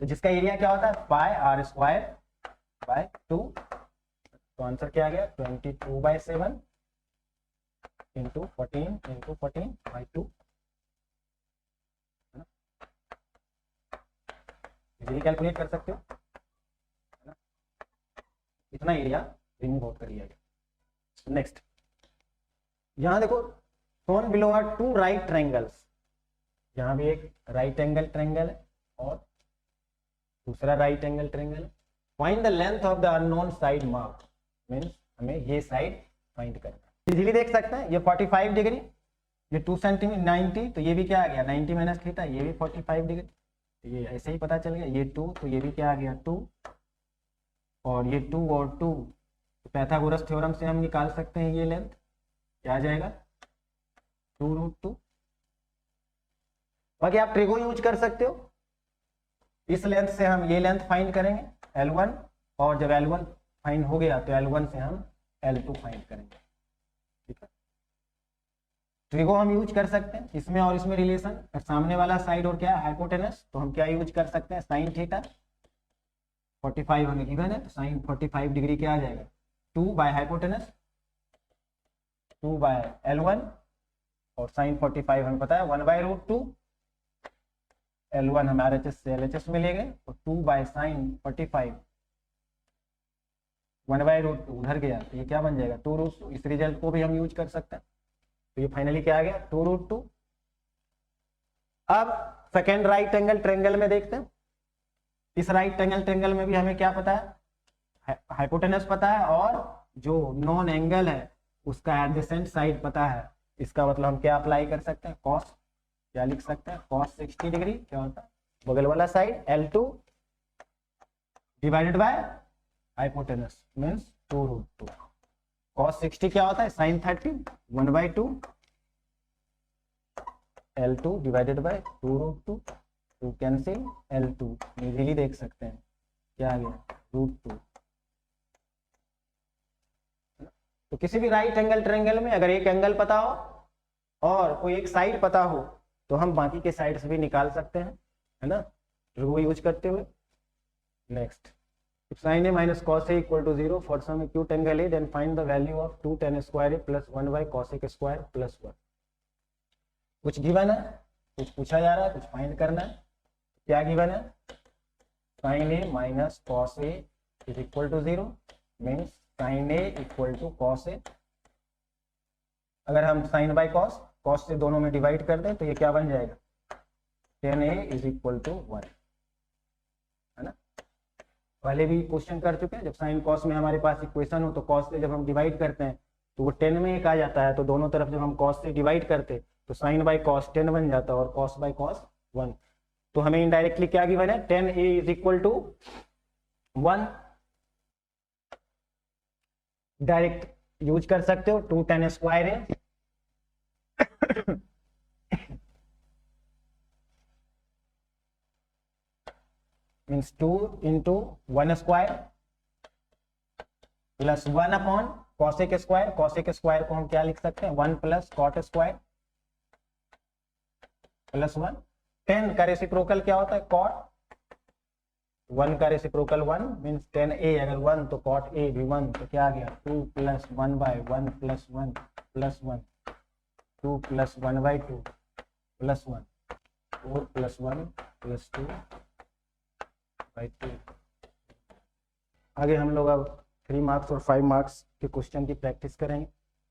Speaker 1: तो जिसका एरिया क्या होता है पाई आर स्क्वायर बाय 2। तो आंसर क्या आ गया 22/7 इंटू 14/2। इजीली कैलकुलेट कर सकते हो, है ना, इतना एरिया रिमूव आउट कर लिया गया। नेक्स्ट, यहां देखो shown below are 2 right triangles, यहां भी एक राइट एंगल ट्रायंगल है और दूसरा राइट एंगल ट्रायंगल है। Find the length of the unknown side mark, means हमें ये साइड फाइंड करना है। इजीली देख सकते हैं ये 45 डिग्री, ये 2 सेंटीमीटर 90, तो ये भी क्या आ गया 90 माइनस थीटा, ये भी 45 डिग्री। तो ये ऐसे ही पता चल गया, ये 2 तो ये भी क्या आ गया 2, और ये 2 और 2, तो पैथागोरस थ्योरम से हम निकाल सकते हैं ये लेंथ क्या आ जाएगा 2√2। बाकी आप ट्रिगो यूज कर सकते हो, इस लेंथ से हम ये लेंथ फाइंड करेंगे L1, और जब L1 फाइंड हो गया तो L1 से हम L2 फाइंड करेंगे। ठीक है, ट्रिगो हम यूज कर सकते हैं इसमें और इसमें रिलेशन, सामने वाला साइड और क्या है हाइपोटेनस, तो हम क्या यूज कर सकते हैं साइन थीटा, 45 हमें गिवन है तो साइन 45 डिग्री क्या आ जाएगा 2 बाय हाइपोटेनस 2 बाय L1, और साइन 45 हमें पता है 1/√2, L1 हम RHS से LHS में ले गए, तो 2 बाय साइन 45 1/√2 उधर गया, तो ये क्या बन जाएगा 2√2। इस रिजल्ट को भी हम यूज कर सकते हैं। तो ये फाइनली क्या आ गया 2√2। अब सेकेंड राइट एंगल ट्रायंगल में देखते हैं। इस राइट एंगल ट्रायंगल में भी हमें क्या पता है हाइपोटेनस पता है, और जो नॉन एंगल है उसका एडजेसेंट साइड पता है। इसका मतलब हम क्या अप्लाई कर सकते हैं कॉस, क्या लिख सकते हैं cos 60 डिग्री क्या होता है बगल वाला side L2 divided by hypotenuse means 2√2। cos 60 क्या होता है sin 30 1/2 L2 divided by 2√2, to cancel L2 easily देख सकते हैं क्या आ गया √2। तो किसी भी राइट एंगल ट्रायंगल में अगर एक एंगल पता हो और कोई एक साइड पता हो तो हम बाकी के साइड्स भी निकाल सकते हैं, है ना, ट्रिगो यूज करते हुए। Next, If sin a minus cos a equal to 0 for some acute angle a, then find the value of 2 tan square a plus 1 by cos a square plus 1. कुछ given है, कुछ पूछा जा रहा है, कुछ फाइंड करना है. क्या गिवन है? sin a minus cos a is equal to 0 means sin a equal to cos a. अगर हम sin by cos से दोनों में डिवाइड कर दें तो ये क्या बन जाएगा? tan a is equal to 1, है ना. पहले भी क्वेश्चन कर चुके हैं, जब साइन कॉस में हमारे पास इक्वेशन हो तो कॉस से जब हम डिवाइड करते हैं तो वो 10 में एक आ जाता है, तो दोनों तरफ जब हम कॉस से डिवाइड करते तो साइन बाई कॉस 10 बन जाता है और कॉस बाई कॉस 1. तो हमें इनडायरेक्टली क्या गिवन है? tan a is equal to 1. Direct use कर सकते हो 2 tan स्क्वायर है means 2 into 1 square plus 1 upon cosec square. Cosec square को हम क्या लिख सकते हैं? 1 प्लस कॉट स्क्वायर प्लस 1. 10 का रेसिप्रोकल क्या होता है? कॉट. 1 का रेसिप्रोकल 1 मीन्स 10 a. अगर 1 तो कॉट a भी 1, तो क्या आ गया? 2 plus 1 by 1 plus 1 plus 1, 2 plus 1 by 2 plus 1, 4 plus 1 plus 2 by 2. आगे हम लोग अब 3 मार्क्स और 5 मार्क्स के क्वेश्चन की प्रैक्टिस करेंगे.